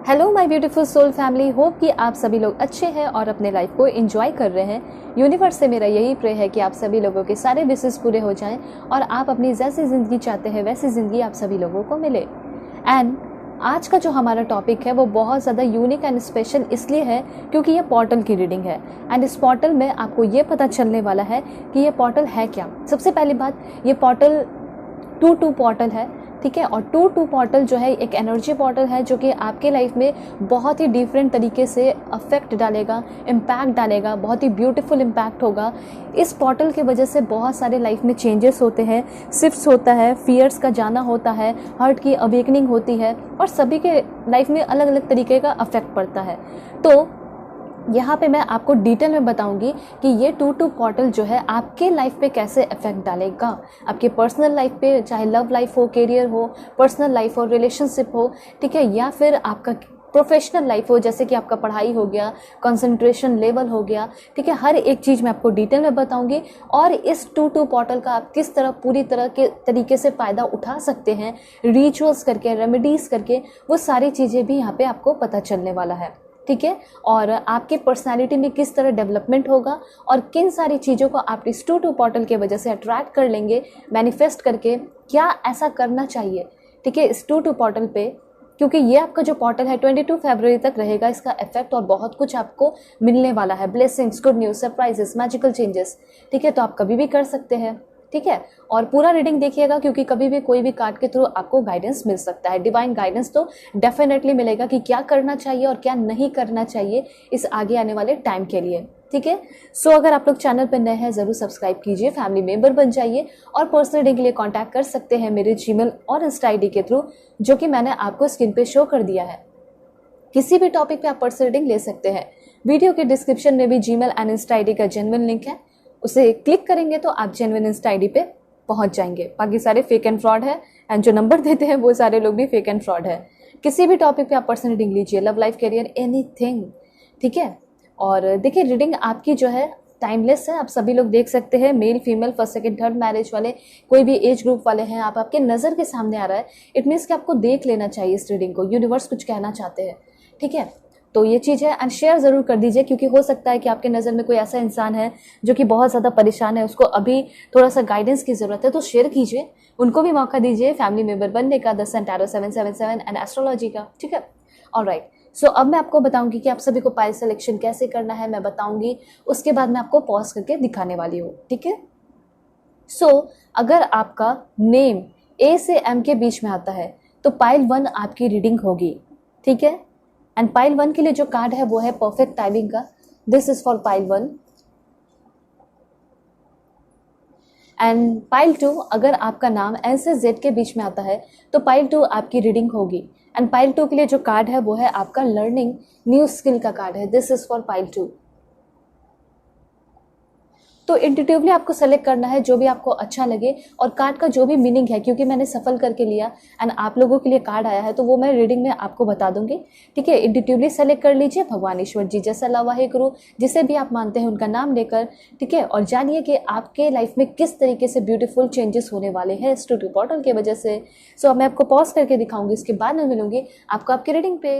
Hello my beautiful soul family, hope कि आप सभी लोग अच्छे हैं और अपने लाइफ को एंजॉय कर रहे हैं। यूनिवर्स से मेरा यही प्रे है कि आप सभी लोगों के सारे विशेस पूरे हो जाएं और आप अपनी जैसी ज़िंदगी चाहते हैं वैसी ज़िंदगी आप सभी लोगों को मिले। एंड आज का जो हमारा टॉपिक है वो बहुत ज़्यादा यूनिक एंड स्पेशल इसलिए है क्योंकि ये पोर्टल की रीडिंग है। एंड इस पोर्टल में आपको ये पता चलने वाला है कि ये पोर्टल है क्या। सबसे पहली बात, ये पोर्टल 2-2 पोर्टल है, ठीक है। और 2-2 पोर्टल जो है एक एनर्जी पोर्टल है जो कि आपके लाइफ में बहुत ही डिफरेंट तरीके से अफेक्ट डालेगा, इम्पैक्ट डालेगा, बहुत ही ब्यूटीफुल इम्पैक्ट होगा। इस पोर्टल की वजह से बहुत सारे लाइफ में चेंजेस होते हैं, शिफ्ट्स होता है, फियर्स का जाना होता है, हार्ट की अवेकनिंग होती है और सभी के लाइफ में अलग अलग तरीके का अफेक्ट पड़ता है। तो यहाँ पे मैं आपको डिटेल में बताऊंगी कि ये 2-2 पोर्टल जो है आपके लाइफ पे कैसे इफेक्ट डालेगा, आपके पर्सनल लाइफ पे, चाहे लव लाइफ हो, करियर हो, पर्सनल लाइफ हो, रिलेशनशिप हो, ठीक है, या फिर आपका प्रोफेशनल लाइफ हो, जैसे कि आपका पढ़ाई हो गया, कंसंट्रेशन लेवल हो गया, ठीक है। हर एक चीज़ मैं आपको डिटेल में बताऊंगी और इस 2-2 पोर्टल का आप किस तरह पूरी तरह के तरीके से फ़ायदा उठा सकते हैं, रिचुअल्स करके, रेमेडीज़ करके, वो सारी चीज़ें भी यहाँ पे आपको पता चलने वाला है, ठीक है। और आपकी पर्सनालिटी में किस तरह डेवलपमेंट होगा और किन सारी चीज़ों को आप इस 2-2 पोर्टल के वजह से अट्रैक्ट कर लेंगे, मैनिफेस्ट करके क्या ऐसा करना चाहिए, ठीक है, इस 2-2 पोर्टल पे। क्योंकि ये आपका जो पोर्टल है 22 फरवरी तक रहेगा इसका इफेक्ट और बहुत कुछ आपको मिलने वाला है, blessings, good news, surprises, magical changes, ठीक है। तो आप कभी भी कर सकते हैं, ठीक है। और पूरा रीडिंग देखिएगा क्योंकि कभी भी कोई भी कार्ड के थ्रू आपको गाइडेंस मिल सकता है, डिवाइन गाइडेंस तो डेफिनेटली मिलेगा कि क्या करना चाहिए और क्या नहीं करना चाहिए इस आगे आने वाले टाइम के लिए, ठीक है। सो अगर आप लोग चैनल पर नए हैं ज़रूर सब्सक्राइब कीजिए, फैमिली मेंबर बन जाइए और पर्सनल रीडिंग के लिए कॉन्टैक्ट कर सकते हैं मेरे जीमेल और इंस्टा ID के थ्रू जो कि मैंने आपको स्क्रीन पे शो कर दिया है। किसी भी टॉपिक पे आप पर्सनल रीडिंग ले सकते हैं। वीडियो के डिस्क्रिप्शन में भी जीमेल एंड इंस्टा ID का जेन्युइन लिंक है, उसे क्लिक करेंगे तो आप जेन्युइन इंस्टा ID पे पहुंच जाएंगे। बाकी सारे फेक एंड फ्रॉड है एंड जो नंबर देते हैं वो सारे लोग भी फेक एंड फ्रॉड है। किसी भी टॉपिक पे आप पर्सनल रीडिंग लीजिए, लव लाइफ, करियर, एनीथिंग, ठीक है। और देखिए रीडिंग आपकी जो है टाइमलेस है, आप सभी लोग देख सकते हैं, male female, first second third marriage वाले, कोई भी एज ग्रुप वाले हैं, आप आपके नज़र के सामने आ रहा है, इट मीन्स कि आपको देख लेना चाहिए इस रीडिंग को, यूनिवर्स कुछ कहना चाहते हैं, ठीक है। तो ये चीज़ है एंड शेयर ज़रूर कर दीजिए क्योंकि हो सकता है कि आपके नज़र में कोई ऐसा इंसान है जो कि बहुत ज़्यादा परेशान है, उसको अभी थोड़ा सा गाइडेंस की ज़रूरत है, तो शेयर कीजिए, उनको भी मौका दीजिए फैमिली मेंबर बनने का, the sun tarot 777 and astrology का, ठीक है। ऑलराइट, सो अब मैं आपको बताऊंगी कि आप सभी को पाइल सिलेक्शन कैसे करना है, मैं बताऊंगी, उसके बाद मैं आपको पॉज करके दिखाने वाली हूँ, ठीक है। सो अगर आपका नेम A से M के बीच में आता है तो पाइल 1 आपकी रीडिंग होगी, ठीक है। एंड पाइल 1 के लिए जो कार्ड है वो है परफेक्ट टाइमिंग का, this is for pile 1। And pile 2 अगर आपका नाम N से Z के बीच में आता है तो पाइल 2 आपकी रीडिंग होगी। एंड पाइल 2 के लिए जो कार्ड है वो है आपका लर्निंग न्यू स्किल का कार्ड है, दिस इज फॉर पाइल 2। तो इंट्यूटिवली आपको सेलेक्ट करना है जो भी आपको अच्छा लगे और कार्ड का जो भी मीनिंग है, क्योंकि मैंने सफल करके लिया एंड आप लोगों के लिए कार्ड आया है तो वो मैं रीडिंग में आपको बता दूंगी, ठीक है। इंट्यूटिवली सेलेक्ट कर लीजिए, भगवान ईश्वर जी जैसा लवाहे गुरु जिसे भी आप मानते हैं उनका नाम लेकर, ठीक है। और जानिए कि आपके लाइफ में किस तरीके से ब्यूटीफुल चेंजेस होने वाले हैं इस 2-2 पोर्टल की वजह से। सो अब मैं आपको पॉज करके दिखाऊंगी, इसके बाद मैं मिलूंगी आपको आपकी रीडिंग पे।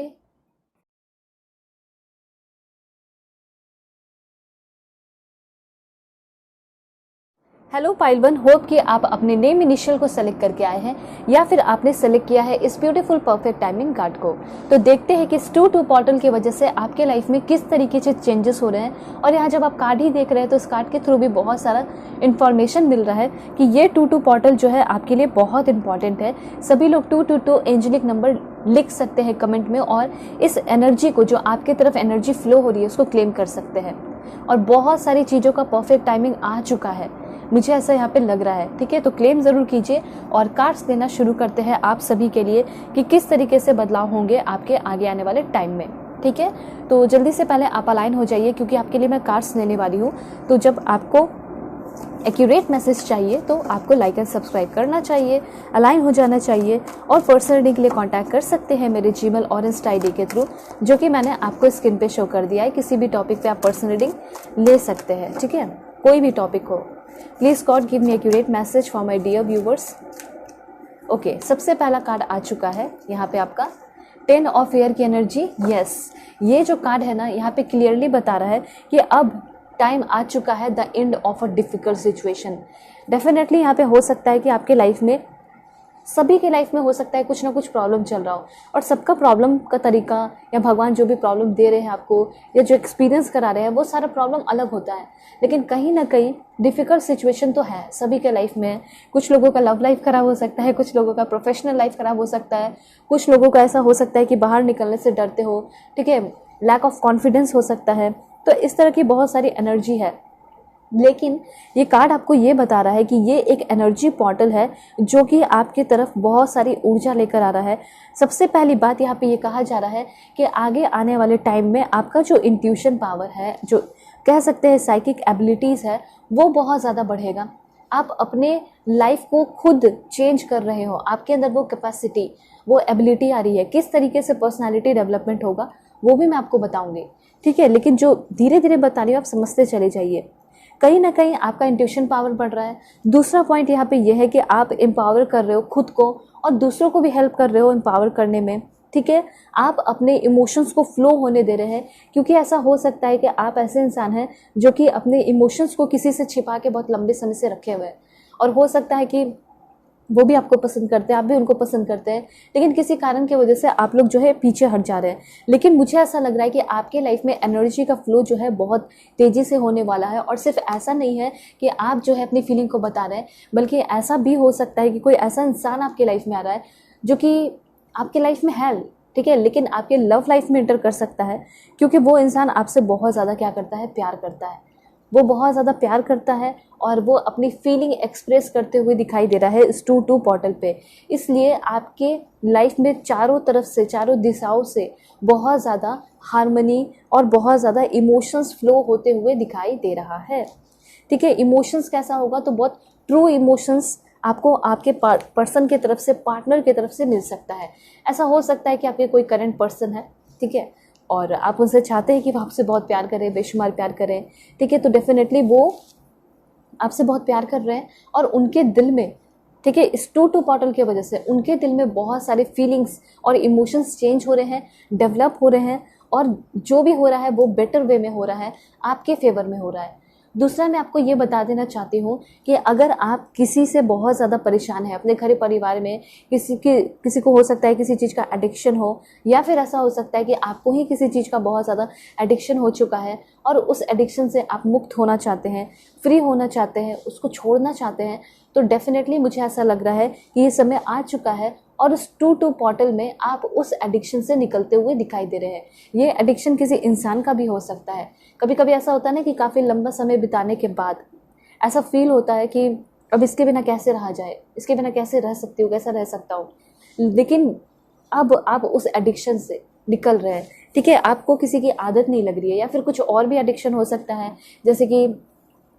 हेलो पाइल 1, होप कि आप अपने नेम इनिशियल को सेलेक्ट करके आए हैं या फिर आपने सेलेक्ट किया है इस ब्यूटीफुल परफेक्ट टाइमिंग कार्ड को। तो देखते हैं कि इस 2-2 पोर्टल की वजह से आपके लाइफ में किस तरीके से चेंजेस हो रहे हैं। और यहाँ जब आप कार्ड ही देख रहे हैं तो इस कार्ड के थ्रू भी बहुत सारा इन्फॉर्मेशन मिल रहा है कि ये 2-2 पोर्टल जो है आपके लिए बहुत इंपॉर्टेंट है। सभी लोग 222 एंजेलिक नंबर लिख सकते हैं कमेंट में और इस एनर्जी को, जो आपकी तरफ एनर्जी फ्लो हो रही है, उसको क्लेम कर सकते हैं। और बहुत सारी चीज़ों का परफेक्ट टाइमिंग आ चुका है, मुझे ऐसा यहाँ पे लग रहा है, ठीक है। तो क्लेम ज़रूर कीजिए और कार्ड्स देना शुरू करते हैं आप सभी के लिए कि किस तरीके से बदलाव होंगे आपके आगे आने वाले टाइम में, ठीक है। तो जल्दी से पहले आप अलाइन हो जाइए क्योंकि आपके लिए मैं कार्ड्स लेने वाली हूँ। तो जब आपको एक्यूरेट मैसेज चाहिए तो आपको लाइक एंड सब्सक्राइब करना चाहिए, अलाइन हो जाना चाहिए और पर्सनल रीडिंग के लिए कांटेक्ट कर सकते हैं मेरे जीमेल और इंस्टा ID के थ्रू जो कि मैंने आपको स्क्रीन पे शो कर दिया है। किसी भी टॉपिक पे आप पर्सनल रीडिंग ले सकते हैं, ठीक है, कोई भी टॉपिक हो। Please God give me accurate message for my dear viewers. Okay, सबसे पहला कार्ड आ चुका है यहाँ पे आपका 10 ऑफ एयर की एनर्जी, यस, ये जो कार्ड है ना यहाँ पे क्लियरली बता रहा है कि अब टाइम आ चुका है, the end of a difficult situation. Definitely यहाँ पे हो सकता है कि आपके लाइफ में, सभी के लाइफ में हो सकता है कुछ ना कुछ प्रॉब्लम चल रहा हो, और सबका प्रॉब्लम का तरीका या भगवान जो भी प्रॉब्लम दे रहे हैं आपको या जो एक्सपीरियंस करा रहे हैं वो सारा प्रॉब्लम अलग होता है, लेकिन कहीं ना कहीं डिफ़िकल्ट सिचुएशन तो है सभी के लाइफ में। कुछ लोगों का लव लाइफ खराब हो सकता है, कुछ लोगों का प्रोफेशनल लाइफ खराब हो सकता है, कुछ लोगों का ऐसा हो सकता है कि बाहर निकलने से डरते हो, ठीक है, लैक ऑफ कॉन्फिडेंस हो सकता है। तो इस तरह की बहुत सारी एनर्जी है, लेकिन ये कार्ड आपको ये बता रहा है कि ये एक एनर्जी पोर्टल है जो कि आपकी तरफ बहुत सारी ऊर्जा लेकर आ रहा है। सबसे पहली बात यहाँ पे ये कहा जा रहा है कि आगे आने वाले टाइम में आपका जो इंट्यूशन पावर है, जो कह सकते हैं साइकिक एबिलिटीज़ है, वो बहुत ज़्यादा बढ़ेगा। आप अपने लाइफ को खुद चेंज कर रहे हो, आपके अंदर वो कैपेसिटी, वो एबिलिटी आ रही है। किस तरीके से पर्सनैलिटी डेवलपमेंट होगा वो भी मैं आपको बताऊँगी, ठीक है, लेकिन जो धीरे धीरे बता रही हूँ आप समझते चले जाइए। कहीं ना कहीं आपका इंट्यूशन पावर बढ़ रहा है। दूसरा पॉइंट यहाँ पे ये है कि आप एम्पावर कर रहे हो खुद को और दूसरों को भी हेल्प कर रहे हो एम्पावर करने में, ठीक है। आप अपने इमोशंस को फ्लो होने दे रहे हैं, क्योंकि ऐसा हो सकता है कि आप ऐसे इंसान हैं जो कि अपने इमोशंस को किसी से छिपा के बहुत लंबे समय से रखे हुए हैं, और हो सकता है कि वो भी आपको पसंद करते हैं, आप भी उनको पसंद करते हैं, लेकिन किसी कारण की वजह से आप लोग जो है पीछे हट जा रहे हैं। लेकिन मुझे ऐसा लग रहा है कि आपके लाइफ में एनर्जी का फ्लो जो है बहुत तेज़ी से होने वाला है। और सिर्फ ऐसा नहीं है कि आप जो है अपनी फीलिंग को बता रहे हैं, बल्कि ऐसा भी हो सकता है कि कोई ऐसा इंसान आपके लाइफ में आ रहा है जो कि आपके लाइफ में है, ठीक है, लेकिन आपके लव लाइफ में एंटर कर सकता है, क्योंकि वो इंसान आपसे बहुत ज़्यादा क्या करता है, प्यार करता है। वो बहुत ज़्यादा प्यार करता है और वो अपनी फीलिंग एक्सप्रेस करते हुए दिखाई दे रहा है इस 2-2 पोर्टल पे। इसलिए आपके लाइफ में चारों तरफ से, चारों दिशाओं से बहुत ज़्यादा हार्मनी और बहुत ज़्यादा इमोशंस फ्लो होते हुए दिखाई दे रहा है, ठीक है। इमोशंस कैसा होगा, तो बहुत ट्रू इमोशंस आपको आपके पर्सन की तरफ से, पार्टनर की तरफ से मिल सकता है। ऐसा हो सकता है कि आपके कोई करंट पर्सन है, ठीक है, और आप उनसे चाहते हैं कि वो आपसे बहुत प्यार करें, बेशुमार प्यार करें, ठीक है, तो डेफिनेटली वो आपसे बहुत प्यार कर रहे हैं और उनके दिल में, ठीक है, इस 2-2 पोर्टल की वजह से उनके दिल में बहुत सारे फीलिंग्स और इमोशंस चेंज हो रहे हैं, डेवलप हो रहे हैं, और जो भी हो रहा है वो बेटर वे में हो रहा है, आपके फेवर में हो रहा है। दूसरा मैं आपको ये बता देना चाहती हूँ कि अगर आप किसी से बहुत ज़्यादा परेशान हैं, अपने घर परिवार में किसी को हो सकता है किसी चीज़ का एडिक्शन हो, या फिर ऐसा हो सकता है कि आपको ही किसी चीज़ का बहुत ज़्यादा एडिक्शन हो चुका है और उस एडिक्शन से आप मुक्त होना चाहते हैं, फ्री होना चाहते हैं, उसको छोड़ना चाहते हैं, तो डेफिनेटली मुझे ऐसा लग रहा है कि ये समय आ चुका है और उस 2-2 पोर्टल में आप उस एडिक्शन से निकलते हुए दिखाई दे रहे हैं। ये एडिक्शन किसी इंसान का भी हो सकता है। कभी कभी ऐसा होता है ना कि काफ़ी लंबा समय बिताने के बाद ऐसा फील होता है कि अब इसके बिना कैसे रहा जाए, इसके बिना कैसे रह सकती हूँ, कैसा रह सकता हूँ, लेकिन अब आप उस एडिक्शन से निकल रहे हैं, ठीक है। आपको किसी की आदत नहीं लग रही है, या फिर कुछ और भी एडिक्शन हो सकता है, जैसे कि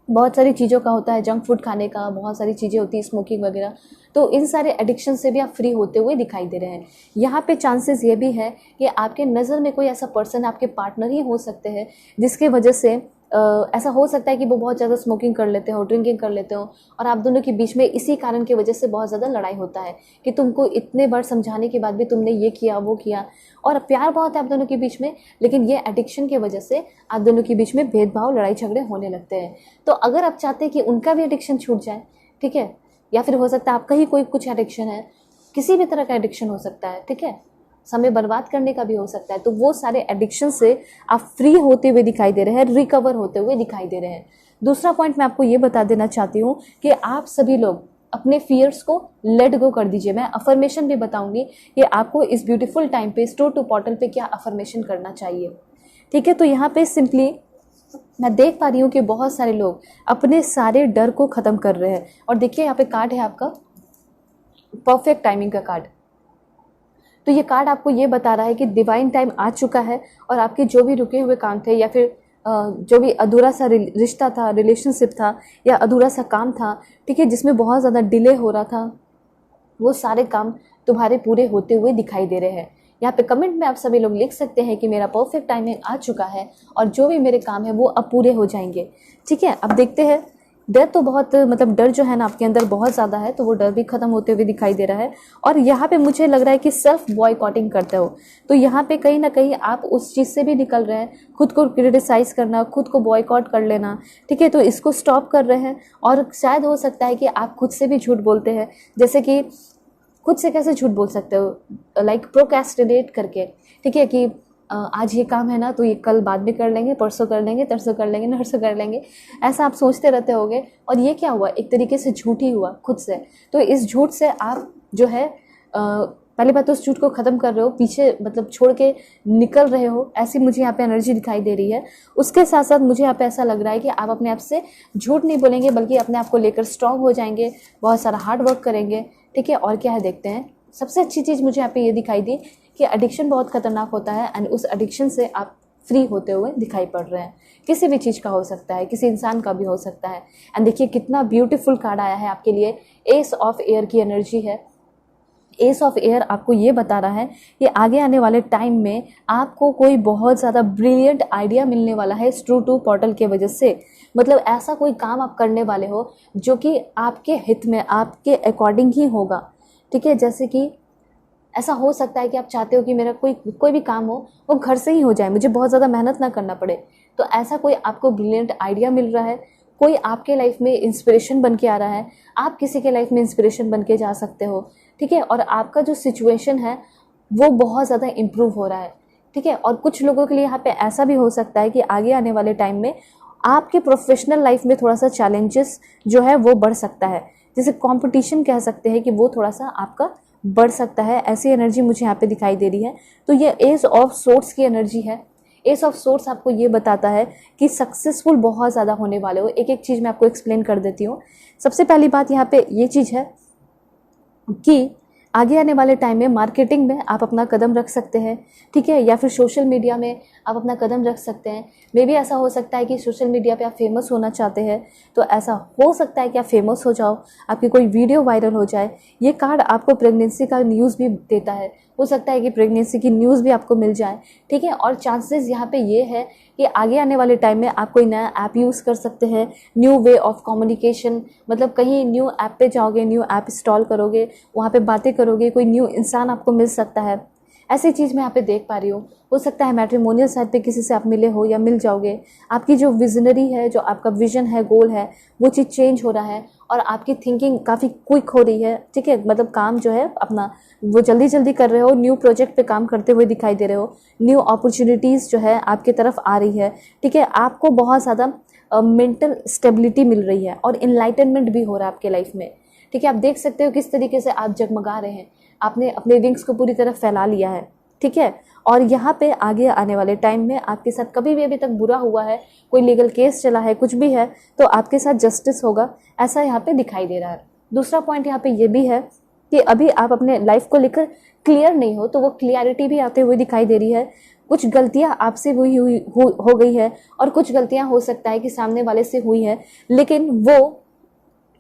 बहुत सारी चीज़ों का होता है, जंक फूड खाने का, बहुत सारी चीज़ें होती है, स्मोकिंग वगैरह, तो इन सारे एडिक्शन से भी आप फ्री होते हुए दिखाई दे रहे हैं। यहाँ पे चांसेस ये भी है कि आपके नज़र में कोई ऐसा पर्सन, आपके पार्टनर ही हो सकते हैं, जिसके वजह से ऐसा हो सकता है कि वो बहुत ज़्यादा स्मोकिंग कर लेते हो, ड्रिंकिंग कर लेते हो, और आप दोनों के बीच में इसी कारण की वजह से बहुत ज़्यादा लड़ाई होता है कि तुमको इतने बार समझाने के बाद भी तुमने ये किया वो किया, और प्यार बहुत है आप दोनों के बीच में, लेकिन ये एडिक्शन की वजह से आप दोनों के बीच में भेदभाव, लड़ाई झगड़े होने लगते हैं। तो अगर आप चाहते हैं कि उनका भी एडिक्शन छूट जाए, ठीक है, या फिर हो सकता है आपका ही कोई कुछ एडिक्शन है, किसी भी तरह का एडिक्शन हो सकता है, ठीक है, समय बर्बाद करने का भी हो सकता है, तो वो सारे एडिक्शन से आप फ्री होते हुए दिखाई दे रहे हैं, रिकवर होते हुए दिखाई दे रहे हैं। दूसरा पॉइंट मैं आपको ये बता देना चाहती हूँ कि आप सभी लोग अपने फियर्स को लेट गो कर दीजिए। मैं अफर्मेशन भी बताऊंगी कि आपको इस ब्यूटीफुल टाइम पे, इस 2-2 पोर्टल पे क्या अफर्मेशन करना चाहिए, ठीक है। तो यहाँ पे सिंपली मैं देख पा रही हूँ कि बहुत सारे लोग अपने सारे डर को ख़त्म कर रहे हैं, और देखिए यहाँ पे कार्ड है आपका परफेक्ट टाइमिंग का कार्ड। तो ये कार्ड आपको ये बता रहा है कि डिवाइन टाइम आ चुका है, और आपके जो भी रुके हुए काम थे, या फिर जो भी अधूरा सा रिश्ता था, रिलेशनशिप था, या अधूरा सा काम था, ठीक है, जिसमें बहुत ज़्यादा डिले हो रहा था, वो सारे काम तुम्हारे पूरे होते हुए दिखाई दे रहे हैं। यहाँ पे कमेंट में आप सभी लोग लिख सकते हैं कि मेरा परफेक्ट टाइमिंग आ चुका है और जो भी मेरे काम है वो अब पूरे हो जाएंगे, ठीक है। अब देखते हैं डर तो बहुत, मतलब डर जो है ना आपके अंदर बहुत ज़्यादा है, तो वो डर भी खत्म होते हुए दिखाई दे रहा है। और यहाँ पे मुझे लग रहा है कि सेल्फ बॉयकॉटिंग करते हो, तो यहाँ पे कहीं ना कहीं आप उस चीज़ से भी निकल रहे हैं, खुद को क्रिटिसाइज करना, खुद को बॉयकॉट कर लेना, ठीक है, तो इसको स्टॉप कर रहे हैं। और शायद हो सकता है कि आप खुद से भी झूठ बोलते हैं, जैसे कि खुद से कैसे झूठ बोल सकते हो, लाइक प्रोक्रेस्टिनेट करके, ठीक है, कि आज ये काम है ना तो ये कल बाद में कर लेंगे, परसों कर लेंगे, तरसों कर लेंगे, नरसों कर लेंगे, ऐसा आप सोचते रहते होगे। और ये क्या हुआ, एक तरीके से झूठ ही हुआ खुद से। तो इस झूठ से आप जो है पहली बात तो उस झूठ को ख़त्म कर रहे हो, पीछे मतलब छोड़ के निकल रहे हो, ऐसी मुझे यहाँ पे एनर्जी दिखाई दे रही है। उसके साथ साथ मुझे यहाँ पे ऐसा लग रहा है कि आप अपने आप से झूठ नहीं बोलेंगे, बल्कि अपने आप को लेकर स्ट्रांग हो जाएंगे, बहुत सारा हार्ड वर्क करेंगे, ठीक है। और क्या है देखते हैं। सबसे अच्छी चीज़ मुझे यहाँ पे ये दिखाई दी कि एडिक्शन बहुत खतरनाक होता है, एंड उस एडिक्शन से आप फ्री होते हुए दिखाई पड़ रहे हैं। किसी भी चीज़ का हो सकता है, किसी इंसान का भी हो सकता है। एंड देखिए कितना ब्यूटीफुल कार्ड आया है आपके लिए, एस ऑफ एयर की एनर्जी है। एस ऑफ एयर आपको ये बता रहा है कि आगे आने वाले टाइम में आपको कोई बहुत ज़्यादा ब्रिलियंट आइडिया मिलने वाला है इस ट्रू टू पोर्टल के वजह से। मतलब ऐसा कोई काम आप करने वाले हो जो कि आपके हित में, आपके अकॉर्डिंग ही होगा, ठीक है। जैसे कि ऐसा हो सकता है कि आप चाहते हो कि मेरा कोई भी काम हो वो घर से ही हो जाए, मुझे बहुत ज़्यादा मेहनत ना करना पड़े। तो ऐसा कोई आपको ब्रिलियंट आइडिया मिल रहा है, कोई आपके लाइफ में इंस्पिरेशन बन के आ रहा है, आप किसी के लाइफ में इंस्पिरेशन बन के जा सकते हो, ठीक है। और आपका जो सिचुएशन है वो बहुत ज़्यादा इम्प्रूव हो रहा है, ठीक है। और कुछ लोगों के लिए यहाँ पे ऐसा भी हो सकता है कि आगे आने वाले टाइम में आपके प्रोफेशनल लाइफ में थोड़ा सा चैलेंजेस जो है वो बढ़ सकता है, जैसे कंपटीशन कह सकते हैं कि वो थोड़ा सा आपका बढ़ सकता है। ऐसी एनर्जी मुझे यहाँ पे दिखाई दे रही है। तो ये एस ऑफ सोर्ट्स की एनर्जी है। एस ऑफ सोर्ट्स आपको ये बताता है कि सक्सेसफुल बहुत ज़्यादा होने वाले हो। एक एक चीज़ मैं आपको एक्सप्लेन कर देती हूँ। सबसे पहली बात यहाँ पे ये चीज़ है कि आगे आने वाले टाइम में मार्केटिंग में आप अपना कदम रख सकते हैं, ठीक है, या फिर सोशल मीडिया में आप अपना कदम रख सकते हैं। मे भी ऐसा हो सकता है कि सोशल मीडिया पे आप फेमस होना चाहते हैं, तो ऐसा हो सकता है कि आप फेमस हो जाओ, आपकी कोई वीडियो वायरल हो जाए। ये कार्ड आपको प्रेगनेंसी का न्यूज़ भी देता है, हो सकता है कि प्रेगनेंसी की न्यूज़ भी आपको मिल जाए, ठीक है। और चांसेस यहाँ पे ये है कि आगे आने वाले टाइम में आप कोई नया ऐप यूज़ कर सकते हैं, न्यू वे ऑफ कम्युनिकेशन, मतलब कहीं न्यू ऐप पे जाओगे, न्यू ऐप इंस्टॉल करोगे, वहाँ पे बातें करोगे, कोई न्यू इंसान आपको मिल सकता है। ऐसी चीज़ मैं यहाँ पे देख पा रही हूँ। हो सकता है मैट्रिमोनियल साइड पे किसी से आप मिले हो या मिल जाओगे। आपकी जो विजनरी है, जो आपका विजन है, गोल है, वो चीज़ चेंज हो रहा है और आपकी थिंकिंग काफ़ी क्विक हो रही है, ठीक है। मतलब काम जो है अपना वो जल्दी जल्दी कर रहे हो, न्यू प्रोजेक्ट पे काम करते हुए दिखाई दे रहे हो, न्यू अपॉर्चुनिटीज़ जो है आपकी तरफ आ रही है, ठीक है। आपको बहुत ज़्यादा मेंटल स्टेबिलिटी मिल रही है और इनलाइटनमेंट भी हो रहा है आपके लाइफ में, ठीक है। आप देख सकते हो किस तरीके से आप जगमगा रहे हैं, आपने अपने विंग्स को पूरी तरह फैला लिया है, ठीक है। और यहाँ पे आगे आने वाले टाइम में आपके साथ कभी भी अभी तक बुरा हुआ है, कोई लीगल केस चला है, कुछ भी है, तो आपके साथ जस्टिस होगा, ऐसा यहाँ पे दिखाई दे रहा है। दूसरा पॉइंट यहाँ पे ये भी है कि अभी आप अपने लाइफ को लेकर क्लियर नहीं हो, तो वो क्लियरिटी भी आते हुए दिखाई दे रही है। कुछ गलतियां आपसे हो गई है और कुछ गलतियां हो सकता है कि सामने वाले से हुई है, लेकिन वो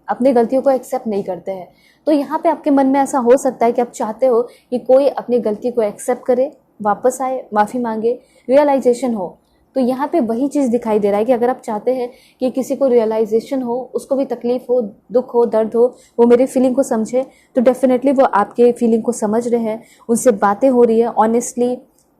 अपनी गलतियों को एक्सेप्ट नहीं करते हैं। तो यहाँ पे आपके मन में ऐसा हो सकता है कि आप चाहते हो कि कोई अपनी गलती को एक्सेप्ट करे, वापस आए, माफ़ी मांगे, रियलाइजेशन हो। तो यहाँ पे वही चीज़ दिखाई दे रहा है कि अगर आप चाहते हैं कि किसी को रियलाइजेशन हो, उसको भी तकलीफ हो, दुख हो, दर्द हो, वो मेरे फीलिंग को समझे, तो डेफिनेटली वो आपके फीलिंग को समझ रहे हैं, उनसे बातें हो रही है ऑनेस्टली,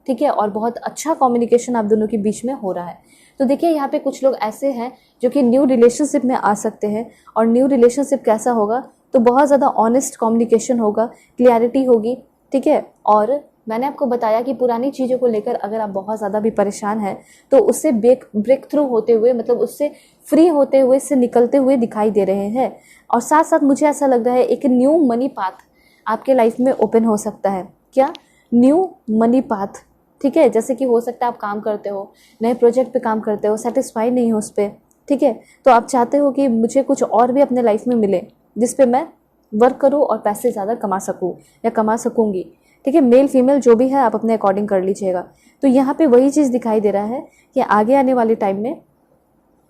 ठीक है। और बहुत अच्छा कम्युनिकेशन आप दोनों के बीच में हो रहा है। तो देखिए यहाँ पे कुछ लोग ऐसे हैं जो कि न्यू रिलेशनशिप में आ सकते हैं। और न्यू रिलेशनशिप कैसा होगा, तो बहुत ज़्यादा ऑनेस्ट कम्युनिकेशन होगा, क्लियरिटी होगी, ठीक है। और मैंने आपको बताया कि पुरानी चीज़ों को लेकर अगर आप बहुत ज़्यादा भी परेशान हैं, तो उससे ब्रेक थ्रू होते हुए, मतलब उससे फ्री होते हुए, इससे निकलते हुए दिखाई दे रहे हैं। और साथ साथ मुझे ऐसा लग रहा है एक न्यू मनी पाथ आपके लाइफ में ओपन हो सकता है। क्या? न्यू मनी पाथ, ठीक है। जैसे कि हो सकता है आप काम करते हो, नए प्रोजेक्ट पे काम करते हो, सेटिस्फाई नहीं हो उस पर, ठीक है। तो आप चाहते हो कि मुझे कुछ और भी अपने लाइफ में मिले जिस पे मैं वर्क करूँ और पैसे ज़्यादा कमा सकूँ या कमा सकूँगी, ठीक है। मेल फीमेल जो भी है आप अपने अकॉर्डिंग कर लीजिएगा। तो यहाँ पे वही चीज़ दिखाई दे रहा है कि आगे आने वाले टाइम में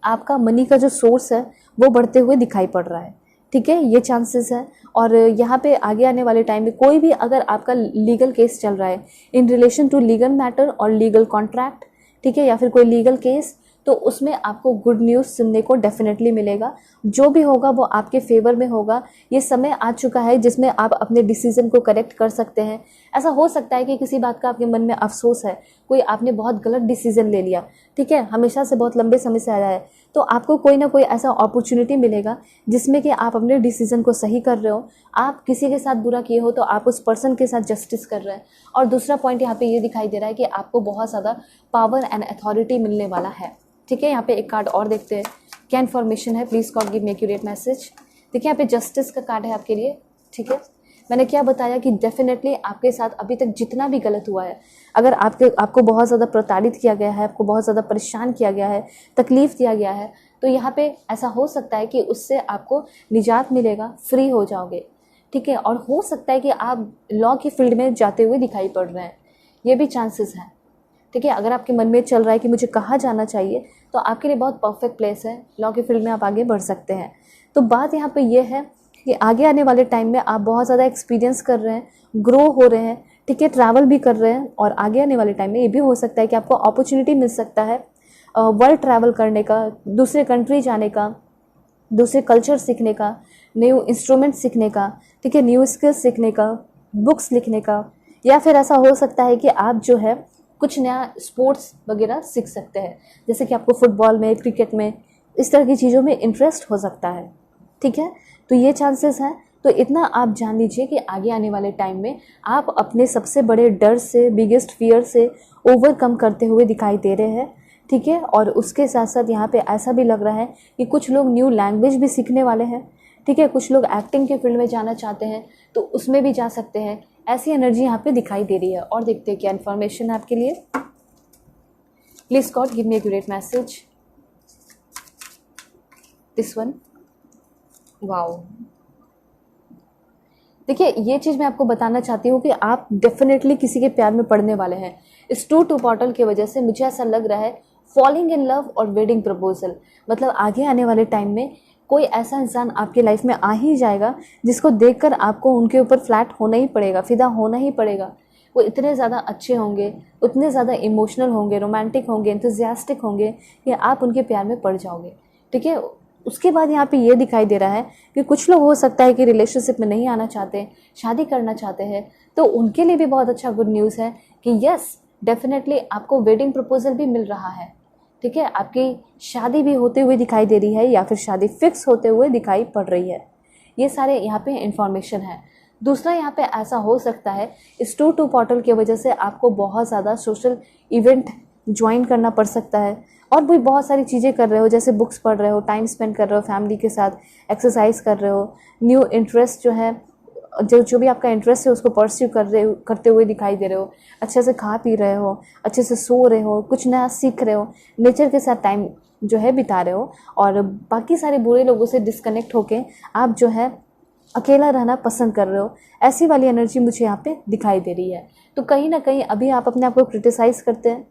आपका मनी का जो सोर्स है वो बढ़ते हुए दिखाई पड़ रहा है, ठीक है। ये चांसेस है। और यहाँ पे आगे आने वाले टाइम में कोई भी अगर आपका लीगल केस चल रहा है in relation to legal matter और लीगल कॉन्ट्रैक्ट, ठीक है, या फिर कोई लीगल केस, तो उसमें आपको गुड न्यूज़ सुनने को डेफिनेटली मिलेगा। जो भी होगा वो आपके फेवर में होगा। ये समय आ चुका है जिसमें आप अपने डिसीजन को करेक्ट कर सकते हैं। ऐसा हो सकता है कि किसी बात का आपके मन में अफसोस है, कोई आपने बहुत गलत डिसीजन ले लिया, ठीक है, हमेशा से बहुत लंबे समय से आया है, तो आपको कोई ना कोई ऐसा अपॉर्चुनिटी मिलेगा जिसमें कि आप अपने डिसीजन को सही कर रहे हो। आप किसी के साथ बुरा किए हो तो आप उस पर्सन के साथ जस्टिस कर रहे हैं। और दूसरा पॉइंट यहाँ पे ये दिखाई दे रहा है कि आपको बहुत ज़्यादा पावर एंड अथॉरिटी मिलने वाला है, ठीक है। यहाँ पे एक कार्ड और देखते हैं, क्या इन्फॉर्मेशन है, please God give me accurate message. देखिए यहाँ पे जस्टिस का कार्ड है आपके लिए, ठीक है। मैंने क्या बताया कि डेफिनेटली आपके साथ अभी तक जितना भी गलत हुआ है, अगर आपको बहुत ज़्यादा प्रताड़ित किया गया है, आपको बहुत ज़्यादा परेशान किया गया है, तकलीफ़ दिया गया है, तो यहाँ पे ऐसा हो सकता है कि उससे आपको निजात मिलेगा, फ्री हो जाओगे, ठीक है। और हो सकता है कि आप लॉ की फील्ड में जाते हुए दिखाई पड़ रहे हैं, ये भी चांसेस हैं, ठीक है। अगर आपके मन में चल रहा है कि मुझे कहाँ जाना चाहिए, तो आपके लिए बहुत परफेक्ट प्लेस है, लॉ की फील्ड में आप आगे बढ़ सकते हैं। तो बात यहाँ पे ये है कि आगे आने वाले टाइम में आप बहुत ज़्यादा एक्सपीरियंस कर रहे हैं, ग्रो हो रहे हैं, ठीक है, ट्रैवल भी कर रहे हैं। और आगे आने वाले टाइम में ये भी हो सकता है कि आपको अपॉर्चुनिटी मिल सकता है वर्ल्ड ट्रैवल करने का, दूसरे कंट्री जाने का, दूसरे कल्चर सीखने का, न्यू इंस्ट्रूमेंट सीखने का, ठीक है, न्यू स्किल्स सीखने का, बुक्स लिखने का, या फिर ऐसा हो सकता है कि आप जो है कुछ नया स्पोर्ट्स वगैरह सीख सकते हैं, जैसे कि आपको फुटबॉल में, क्रिकेट में, इस तरह की चीज़ों में इंटरेस्ट हो सकता है, ठीक है। तो ये चांसेस हैं। तो इतना आप जान लीजिए कि आगे आने वाले टाइम में आप अपने सबसे बड़े डर से, बिगेस्ट फियर से ओवरकम करते हुए दिखाई दे रहे हैं, ठीक है। और उसके साथ साथ यहाँ पे ऐसा भी लग रहा है कि कुछ लोग न्यू लैंग्वेज भी सीखने वाले हैं, ठीक है। कुछ लोग एक्टिंग के फील्ड में जाना चाहते हैं तो उसमें भी जा सकते हैं। ऐसी एनर्जी यहाँ पे दिखाई दे रही है। और देखते हैं क्या इन्फॉर्मेशन है आपके लिए। Please God give me a great message. This one, wow. देखिए ये चीज़ मैं आपको बताना चाहती हूँ कि आप डेफिनेटली किसी के प्यार में पड़ने वाले हैं। इस 2 पोर्टल की वजह से मुझे ऐसा लग रहा है फॉलिंग इन लव और वेडिंग प्रपोजल, मतलब आगे आने वाले टाइम में कोई ऐसा इंसान आपकी लाइफ में आ ही जाएगा जिसको देखकर आपको उनके ऊपर फ्लैट होना ही पड़ेगा, फिदा होना ही पड़ेगा। वो इतने ज़्यादा अच्छे होंगे, उतने ज़्यादा इमोशनल होंगे, रोमांटिक होंगे, एंथुसियास्टिक होंगे कि आप उनके प्यार में पड़ जाओगे, ठीक है। उसके बाद यहाँ पे ये दिखाई दे रहा है कि कुछ लोग हो सकता है कि रिलेशनशिप में नहीं आना चाहते, शादी करना चाहते हैं, तो उनके लिए भी बहुत अच्छा गुड न्यूज़ है कि यस डेफिनेटली आपको वेडिंग प्रपोजल भी मिल रहा है, ठीक है। आपकी शादी भी होते हुए दिखाई दे रही है या फिर शादी फिक्स होते हुए दिखाई पड़ रही है। ये सारे यहाँ पे इंफॉर्मेशन है। दूसरा यहाँ पे ऐसा हो सकता है इस 2 पोर्टल की वजह से आपको बहुत ज़्यादा सोशल इवेंट ज्वाइन करना पड़ सकता है और भी बहुत सारी चीज़ें कर रहे हो, जैसे बुक्स पढ़ रहे हो, टाइम स्पेंड कर रहे हो फैमिली के साथ, एक्सरसाइज कर रहे हो, न्यू इंटरेस्ट जो है, जो भी आपका इंटरेस्ट है उसको परस्यू करते हुए दिखाई दे रहे हो, अच्छे से खा पी रहे हो, अच्छे से सो रहे हो, कुछ नया सीख रहे हो, नेचर के साथ टाइम जो है बिता रहे हो और बाकी सारे बुरे लोगों से डिस्कनेक्ट होके आप जो है अकेला रहना पसंद कर रहे हो। ऐसी वाली एनर्जी मुझे यहाँ पे दिखाई दे रही है। तो कहीं ना कहीं अभी आप अपने आप को क्रिटिसाइज़ करते हैं,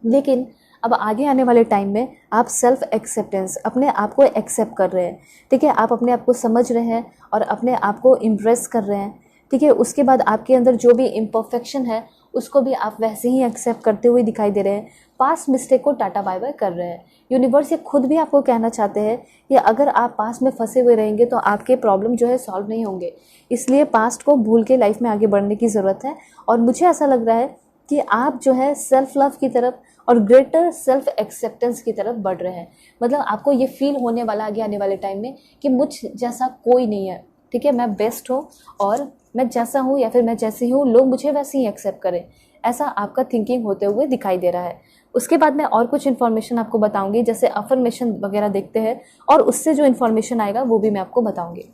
लेकिन अब आगे आने वाले टाइम में आप सेल्फ एक्सेप्टेंस, अपने आप को एक्सेप्ट कर रहे हैं, ठीक है। आप अपने आप को समझ रहे हैं और अपने आप को इम्प्रेस कर रहे हैं, ठीक है। उसके बाद आपके अंदर जो भी इम्परफेक्शन है उसको भी आप वैसे ही एक्सेप्ट करते हुए दिखाई दे रहे हैं। पास्ट मिस्टेक को टाटा बाय बाय कर रहे हैं। यूनिवर्स ये खुद भी आपको कहना चाहते हैं कि अगर आप पास्ट में फंसे हुए रहेंगे तो आपके प्रॉब्लम जो है सॉल्व नहीं होंगे, इसलिए पास्ट को भूल के लाइफ में आगे बढ़ने की ज़रूरत है। और मुझे ऐसा लग रहा है कि आप जो है सेल्फ लव की तरफ और ग्रेटर सेल्फ एक्सेप्टेंस की तरफ बढ़ रहे हैं। मतलब आपको ये फील होने वाला आगे आने वाले टाइम में कि मुझ जैसा कोई नहीं है, ठीक है, मैं बेस्ट हूँ और मैं जैसा हूँ या फिर मैं जैसी हूँ लोग मुझे वैसे ही एक्सेप्ट करें, ऐसा आपका थिंकिंग होते हुए दिखाई दे रहा है। उसके बाद मैं और कुछ इन्फॉर्मेशन आपको बताऊंगी, जैसे अफर्मेशन वगैरह देखते हैं और उससे जो इन्फॉर्मेशन आएगा वो भी मैं आपको बताऊंगी।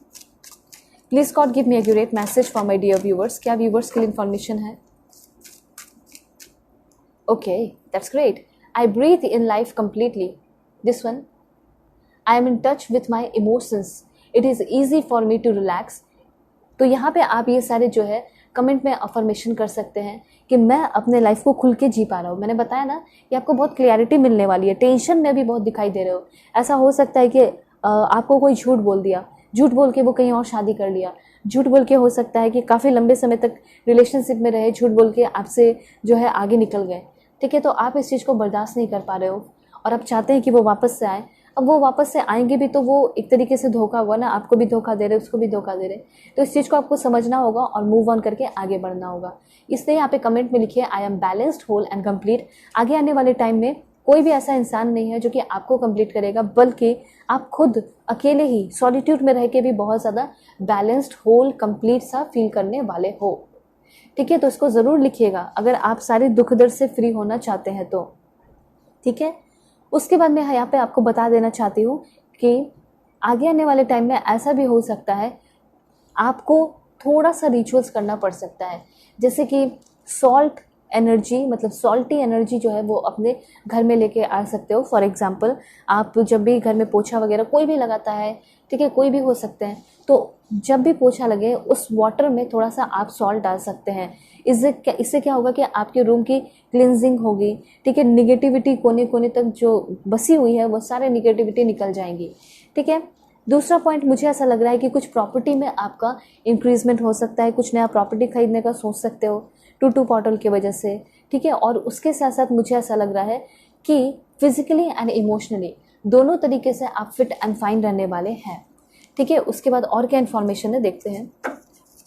Please God give me accurate message for my dear viewers. क्या व्यूवर्स के लिए इन्फॉर्मेशन है? Okay, that's great. I breathe in life completely. This one, I am in touch with my emotions. It is easy for me to relax. तो यहाँ पे आप ये सारे जो है कमेंट में अफर्मेशन कर सकते हैं कि मैं अपने लाइफ को खुल के जी पा रहा हूँ। मैंने बताया ना कि आपको बहुत क्लियरिटी मिलने वाली है। टेंशन में भी बहुत दिखाई दे रहे हो। ऐसा हो सकता है कि आपको कोई झूठ बोल दिया, झूठ बोल के वो कहीं और शादी कर लिया, झूठ बोल के हो सकता है कि काफ़ी लंबे समय तक रिलेशनशिप में रहे, झूठ बोल के आपसे जो है आगे निकल गए, ठीक है। तो आप इस चीज़ को बर्दाश्त नहीं कर पा रहे हो और आप चाहते हैं कि वो वापस से आए। अब वो वापस से आएंगे भी तो वो एक तरीके से धोखा हुआ ना, आपको भी धोखा दे रहे, उसको भी धोखा दे रहे। तो इस चीज़ को आपको समझना होगा और मूव ऑन करके आगे बढ़ना होगा। इसलिए यहाँ पे कमेंट में लिखिए I am balanced, whole and complete. आगे आने वाले टाइम में कोई भी ऐसा इंसान नहीं है जो कि आपको कंप्लीट करेगा, बल्कि आप खुद अकेले ही सॉलिट्यूड में रह के भी बहुत ज़्यादा बैलेंस्ड, होल, कंप्लीट सा फील करने वाले हो। ठीक है, तो इसको ज़रूर लिखिएगा अगर आप सारे दुख दर्द से फ्री होना चाहते हैं तो। ठीक है, उसके बाद मैं यहाँ पे आपको बता देना चाहती हूँ कि आगे आने वाले टाइम में ऐसा भी हो सकता है आपको थोड़ा सा रिचुअल्स करना पड़ सकता है, जैसे कि सॉल्ट एनर्जी, मतलब सॉल्टी एनर्जी जो है वो अपने घर में लेके आ सकते हो। फॉर एग्जांपल, आप जब भी घर में पोछा वगैरह कोई भी लगाता है, ठीक है, कोई भी हो सकते हैं, तो जब भी पोछा लगे उस वाटर में थोड़ा सा आप सॉल्ट डाल सकते हैं। इससे क्या होगा कि आपके रूम की क्लिनजिंग होगी। ठीक है, निगेटिविटी कोने कोने तक जो बसी हुई है वो सारे निगेटिविटी निकल जाएंगी। ठीक है, दूसरा पॉइंट, मुझे ऐसा लग रहा है कि कुछ प्रॉपर्टी में आपका इंक्रीजमेंट हो सकता है, कुछ नया प्रॉपर्टी खरीदने का सोच सकते हो टू पोर्टल की वजह से। ठीक है, और उसके साथ साथ मुझे ऐसा लग रहा है कि फिजिकली एंड इमोशनली दोनों तरीके से आप फिट एंड फाइन रहने वाले हैं। ठीक है, उसके बाद और क्या इन्फॉर्मेशन है देखते हैं।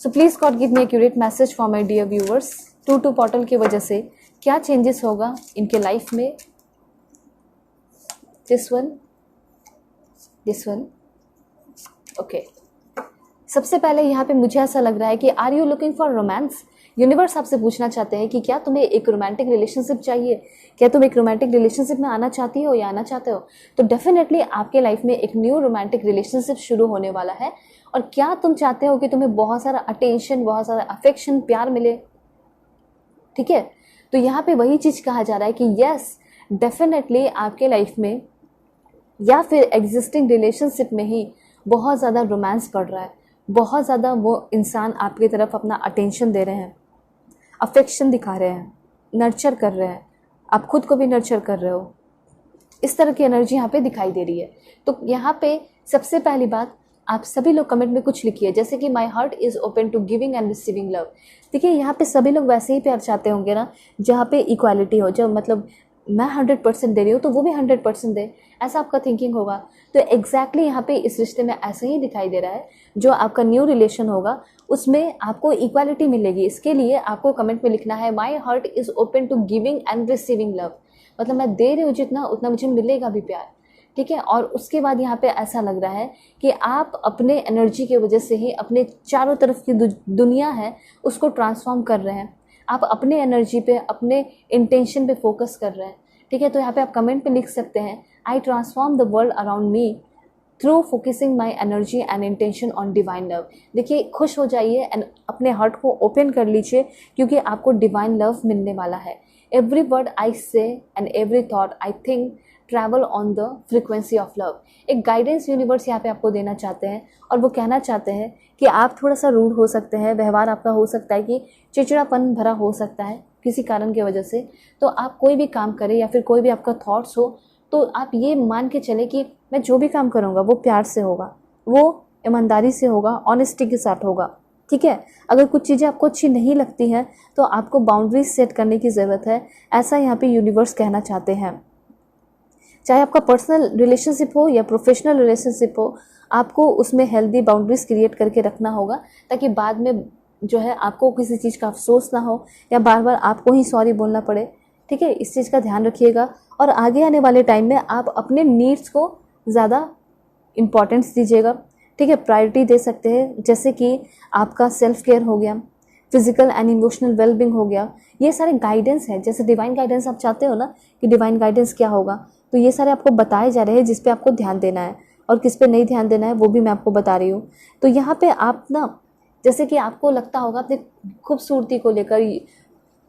So please God give me accurate message for my dear viewers. Two portal की वजह से क्या चेंजेस होगा इनके लाइफ में। This one okay. सबसे पहले यहाँ पे मुझे ऐसा लग रहा है कि are you looking for romance. Universe आपसे पूछना चाहते हैं कि क्या तुम्हें एक रोमांटिक रिलेशनशिप चाहिए, क्या तुम एक रोमांटिक रिलेशनशिप में आना चाहती हो या आना चाहते हो। तो डेफिनेटली आपके लाइफ में एक न्यू रोमांटिक रिलेशनशिप शुरू होने वाला है। और क्या तुम चाहते हो कि तुम्हें बहुत सारा अटेंशन, बहुत सारा अफेक्शन, प्यार मिले। ठीक है, तो यहाँ पे वही चीज़ कहा जा रहा है कि यस, डेफिनेटली आपके लाइफ में या फिर एग्जिस्टिंग रिलेशनशिप में ही बहुत ज़्यादा रोमांस बढ़ रहा है, बहुत ज़्यादा वो इंसान आपकी तरफ अपना अटेंशन दे रहे हैं, अफेक्शन दिखा रहे हैं, नर्चर कर रहे हैं, आप खुद को भी नर्चर कर रहे हो। इस तरह की एनर्जी यहाँ पे दिखाई दे रही है। तो यहाँ पे सबसे पहली बात, आप सभी लोग कमेंट में कुछ लिखिए, जैसे कि my heart is open to giving and receiving love. देखिए, यहाँ पे सभी लोग वैसे ही प्यार चाहते होंगे ना, जहाँ पे इक्वालिटी हो, जब मतलब मैं 100% दे रही हूँ तो वो भी 100% दे, ऐसा आपका थिंकिंग होगा। तो एग्जैक्टली यहाँ पे इस रिश्ते में ऐसे ही दिखाई दे रहा है। जो आपका न्यू रिलेशन होगा उसमें आपको इक्वालिटी मिलेगी। इसके लिए आपको कमेंट में लिखना है my heart is open to giving and receiving love, मतलब मैं दे रही हूँ जितना, उतना मुझे मिलेगा भी प्यार। ठीक है, और उसके बाद यहाँ पे ऐसा लग रहा है कि आप अपने एनर्जी की वजह से ही अपने चारों तरफ की दुनिया है उसको ट्रांसफॉर्म कर रहे हैं। आप अपने एनर्जी पे, अपने इंटेंशन पे फोकस कर रहे हैं। ठीक है, तो यहाँ पे आप कमेंट पे लिख सकते हैं I transform the world around me through focusing my energy and intention on divine love. देखिए, खुश हो जाइए एंड अपने हार्ट को ओपन कर लीजिए, क्योंकि आपको डिवाइन लव मिलने वाला है। एवरी वर्ड आई से and every thought I think travel on the frequency of love. एक गाइडेंस यूनिवर्स यहाँ पे आपको देना चाहते हैं, और वो कहना चाहते हैं कि आप थोड़ा सा रूड हो सकते हैं, व्यवहार आपका हो सकता है कि चिड़चिड़ापन भरा हो सकता है किसी कारण की वजह से। तो आप कोई भी काम करें या फिर कोई भी आपका थॉट्स हो, तो आप ये मान के चले कि मैं जो भी काम करूँगा वो प्यार से होगा, वो ईमानदारी से होगा, ऑनेस्टी के साथ होगा। ठीक है, अगर कुछ चीज़ें आपको अच्छी नहीं लगती हैं तो आपको बाउंड्रीज सेट करने की ज़रूरत है, ऐसा यहाँ पे यूनिवर्स कहना चाहते हैं। चाहे आपका पर्सनल रिलेशनशिप हो या प्रोफेशनल रिलेशनशिप हो, आपको उसमें हेल्दी बाउंड्रीज क्रिएट करके रखना होगा, ताकि बाद में जो है आपको किसी चीज़ का अफसोस ना हो या बार बार आपको ही सॉरी बोलना पड़े। ठीक है, इस चीज़ का ध्यान रखिएगा। और आगे आने वाले टाइम में आप अपने नीड्स को ज़्यादा इम्पॉर्टेंस दीजिएगा। ठीक है, प्रायोरिटी दे सकते हैं, जैसे कि आपका सेल्फ केयर हो गया, फिजिकल एंड इमोशनल वेलबींग हो गया। ये सारे गाइडेंस हैं, जैसे डिवाइन गाइडेंस आप चाहते हो ना कि डिवाइन गाइडेंस क्या होगा, तो ये सारे आपको बताए जा रहे हैं जिस पे आपको ध्यान देना है, और किस पे नहीं ध्यान देना है वो भी मैं आपको बता रही हूँ। तो यहाँ पे आप ना, जैसे कि आपको लगता होगा अपनी खूबसूरती को लेकर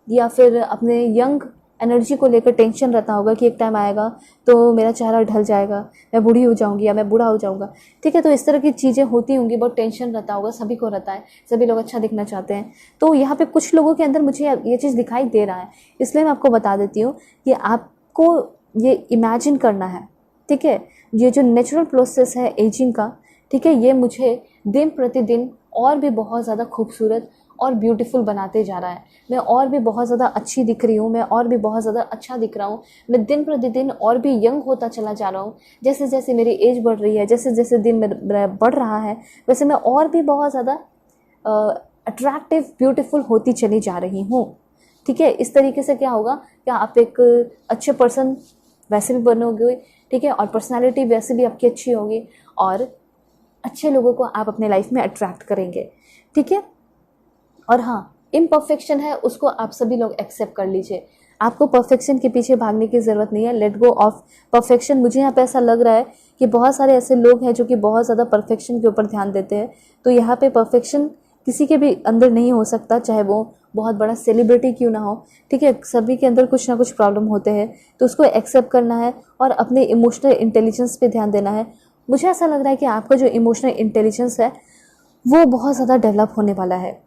या फिर अपने यंग एनर्जी को लेकर टेंशन रहता होगा कि एक टाइम आएगा तो मेरा चेहरा ढल जाएगा, मैं बूढ़ी हो जाऊंगी या मैं बूढ़ा हो जाऊंगा। ठीक है, तो इस तरह की चीज़ें होती होंगी, बहुत टेंशन रहता होगा, सभी को रहता है, सभी लोग अच्छा दिखना चाहते हैं। तो यहाँ पे कुछ लोगों के अंदर मुझे ये चीज़ दिखाई दे रहा है, इसलिए मैं आपको बता देती हूँ कि आपको ये इमेजिन करना है। ठीक है, ये जो नेचुरल प्रोसेस है एजिंग का, ठीक है, ये मुझे दिन प्रतिदिन और भी बहुत ज़्यादा खूबसूरत और ब्यूटीफुल बनाते जा रहा है। मैं और भी बहुत ज़्यादा अच्छी दिख रही हूँ, मैं और भी बहुत ज़्यादा अच्छा दिख रहा हूँ, मैं दिन प्रतिदिन और भी यंग होता चला जा रहा हूँ। जैसे जैसे मेरी एज बढ़ रही है, जैसे जैसे दिन बढ़ रहा है, वैसे मैं और भी बहुत ज़्यादा अट्रैक्टिव ब्यूटीफुल होती चली जा रही हूँ। ठीक है, इस तरीके से क्या होगा, क्या आप एक अच्छे पर्सन वैसे भी बनोगे। ठीक है, और पर्सनालिटी वैसे भी आपकी अच्छी होगी और अच्छे लोगों को आप अपने लाइफ में अट्रैक्ट करेंगे। ठीक है, और हाँ, इम्परफेक्शन है उसको आप सभी लोग एक्सेप्ट कर लीजिए। आपको परफेक्शन के पीछे भागने की ज़रूरत नहीं है। Let go of perfection. मुझे यहाँ पे ऐसा लग रहा है कि बहुत सारे ऐसे लोग हैं जो कि बहुत ज़्यादा परफेक्शन के ऊपर ध्यान देते हैं। तो यहाँ पे परफेक्शन किसी के भी अंदर नहीं हो सकता, चाहे वो बहुत बड़ा सेलिब्रिटी क्यों ना हो। ठीक है, सभी के अंदर कुछ ना कुछ प्रॉब्लम होते हैं, तो उसको एक्सेप्ट करना है और अपने इमोशनल इंटेलिजेंस पे ध्यान देना है। मुझे ऐसा लग रहा है कि आपका जो इमोशनल इंटेलिजेंस है वो बहुत ज़्यादा डेवलप होने वाला है।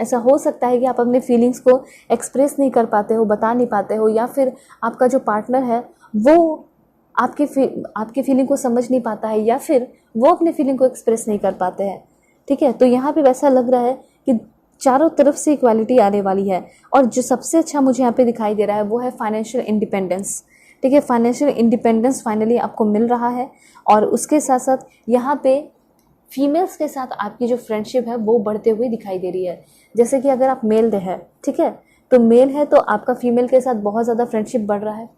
ऐसा हो सकता है कि आप अपने फीलिंग्स को एक्सप्रेस नहीं कर पाते हो, बता नहीं पाते हो, या फिर आपका जो पार्टनर है वो आपके फीलिंग को समझ नहीं पाता है, या फिर वो अपने फीलिंग को एक्सप्रेस नहीं कर पाते हैं। ठीक है, तो यहाँ पे वैसा लग रहा है कि चारों तरफ से इक्वालिटी आने वाली है। और जो सबसे अच्छा मुझे यहाँ पे दिखाई दे रहा है वो है फाइनेंशियल इंडिपेंडेंस। ठीक है, फाइनेंशियल इंडिपेंडेंस फाइनली आपको मिल रहा है। और उसके साथ साथ यहाँ पे फीमेल्स के साथ आपकी जो फ्रेंडशिप है वो बढ़ते हुए दिखाई दे रही है। जैसे कि अगर आप मेल है, ठीक है, तो मेल है तो आपका फीमेल के साथ बहुत ज़्यादा फ्रेंडशिप बढ़ रहा है।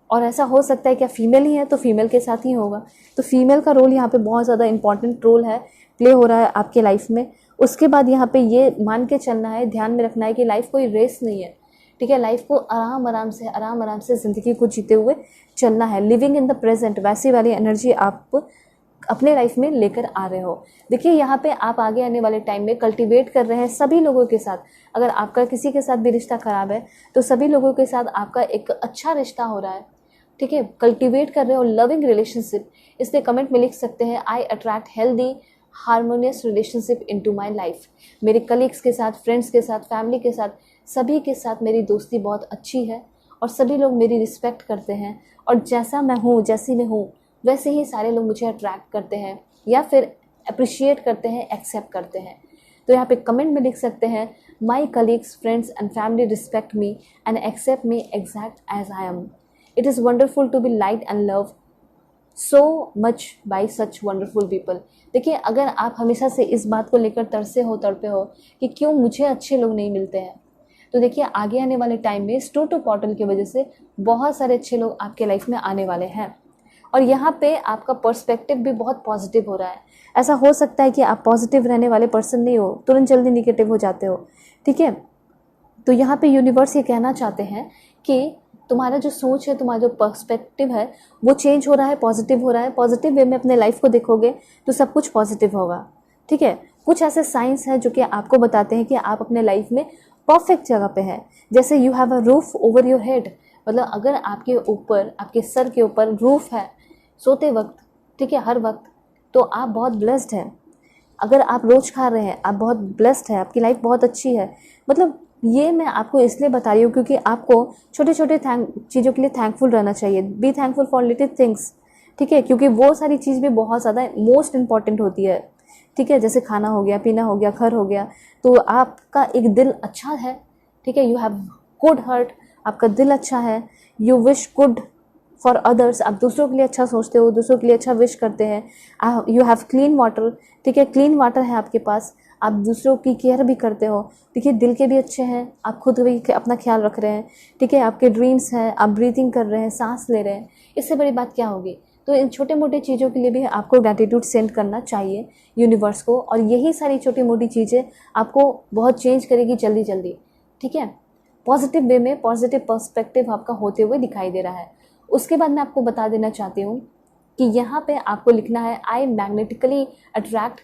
और ऐसा हो सकता है क्या फीमेल ही है तो फीमेल के साथ ही होगा। तो फीमेल का रोल यहाँ पे बहुत ज़्यादा इंपॉर्टेंट रोल है, प्ले हो रहा है आपके लाइफ में। उसके बाद यहाँ पे ये मान के चलना है, ध्यान में रखना है कि लाइफ कोई रेस नहीं है। ठीक है, लाइफ को आराम आराम से ज़िंदगी को जीते हुए चलना है। लिविंग इन द प्रेजेंट, वैसी वाली एनर्जी आप अपने लाइफ में लेकर आ रहे हो। देखिए यहाँ पे आप आगे आने वाले टाइम में कल्टीवेट कर रहे हैं सभी लोगों के साथ। अगर आपका किसी के साथ भी रिश्ता खराब है तो सभी लोगों के साथ आपका एक अच्छा रिश्ता हो रहा है। ठीक है, कल्टीवेट कर रहे हो लविंग रिलेशनशिप। इसलिए कमेंट में लिख सकते हैं, I attract healthy harmonious relationship into my life. मेरे कलीग्स के साथ, फ्रेंड्स के साथ, फैमिली के साथ, सभी के साथ मेरी दोस्ती बहुत अच्छी है और सभी लोग मेरी रिस्पेक्ट करते हैं। और जैसा मैं हूँ, जैसी मैं हूँ, वैसे ही सारे लोग मुझे अट्रैक्ट करते हैं या फिर अप्रिशिएट करते हैं, एक्सेप्ट करते हैं। तो यहाँ पे कमेंट में लिख सकते हैं, my colleagues, friends and family respect me and accept me exact as I am. It is wonderful to be like and love so much by such wonderful people. देखिए, अगर आप हमेशा से इस बात को लेकर तड़पे हो कि क्यों मुझे अच्छे लोग नहीं मिलते हैं, तो देखिए आगे आने वाले टाइम में स्टोर टू पोर्टल की वजह से बहुत सारे अच्छे लोग आपके लाइफ में आने वाले हैं। और यहाँ पे आपका पर्सपेक्टिव भी बहुत पॉजिटिव हो रहा है। ऐसा हो सकता है कि आप पॉजिटिव रहने वाले पर्सन नहीं हो, तुरंत जल्दी निगेटिव हो जाते हो। ठीक है, तो यहाँ पे यूनिवर्स ये कहना चाहते हैं कि तुम्हारा जो सोच है, तुम्हारा जो पर्सपेक्टिव है वो चेंज हो रहा है, पॉजिटिव हो रहा है। पॉजिटिव वे में अपने लाइफ को देखोगे तो सब कुछ पॉजिटिव होगा। ठीक है, कुछ ऐसे साइंस हैं जो कि आपको बताते हैं कि आप अपने लाइफ में परफेक्ट जगह पे हैं। जैसे you have a roof over your head, मतलब अगर आपके ऊपर, आपके सर के ऊपर रूफ है सोते वक्त, ठीक है, हर वक्त, तो आप बहुत ब्लेस्ड हैं। अगर आप रोज़ खा रहे हैं, आप बहुत ब्लेस्ड हैं, आपकी लाइफ बहुत अच्छी है। मतलब ये मैं आपको इसलिए बता रही हूँ क्योंकि आपको छोटे छोटे चीज़ों के लिए थैंकफुल रहना चाहिए। Be thankful for little things. ठीक है, क्योंकि वो सारी चीज़ भी बहुत ज़्यादा मोस्ट इंपॉर्टेंट होती है। ठीक है, जैसे खाना हो गया, पीना हो गया, घर हो गया, तो आपका एक दिल अच्छा है। ठीक है, यू हैव गुड हार्ट, आपका दिल अच्छा है। You wish good for others, आप दूसरों के लिए अच्छा सोचते हो, दूसरों के लिए अच्छा विश करते हैं। यू हैव क्लीन वाटर, ठीक है, क्लीन वाटर है आपके पास, आप दूसरों की केयर भी करते हो। देखिए, दिल के भी अच्छे हैं, आप खुद भी अपना ख्याल रख रहे हैं। ठीक है, आपके ड्रीम्स हैं, आप ब्रीथिंग कर रहे हैं, सांस ले रहे हैं, इससे बड़ी बात क्या होगी। तो इन छोटे मोटे चीज़ों के लिए भी आपको ग्रैटिट्यूड सेंड करना चाहिए यूनिवर्स को, और यही सारी छोटी मोटी चीज़ें आपको बहुत चेंज करेगी जल्दी जल्दी। ठीक है, पॉजिटिव वे में पॉजिटिव पर्सपेक्टिव आपका होते हुए दिखाई दे रहा है। उसके बाद मैं आपको बता देना चाहती हूँ कि यहाँ पे आपको लिखना है, आई मैग्नेटिकली अट्रैक्ट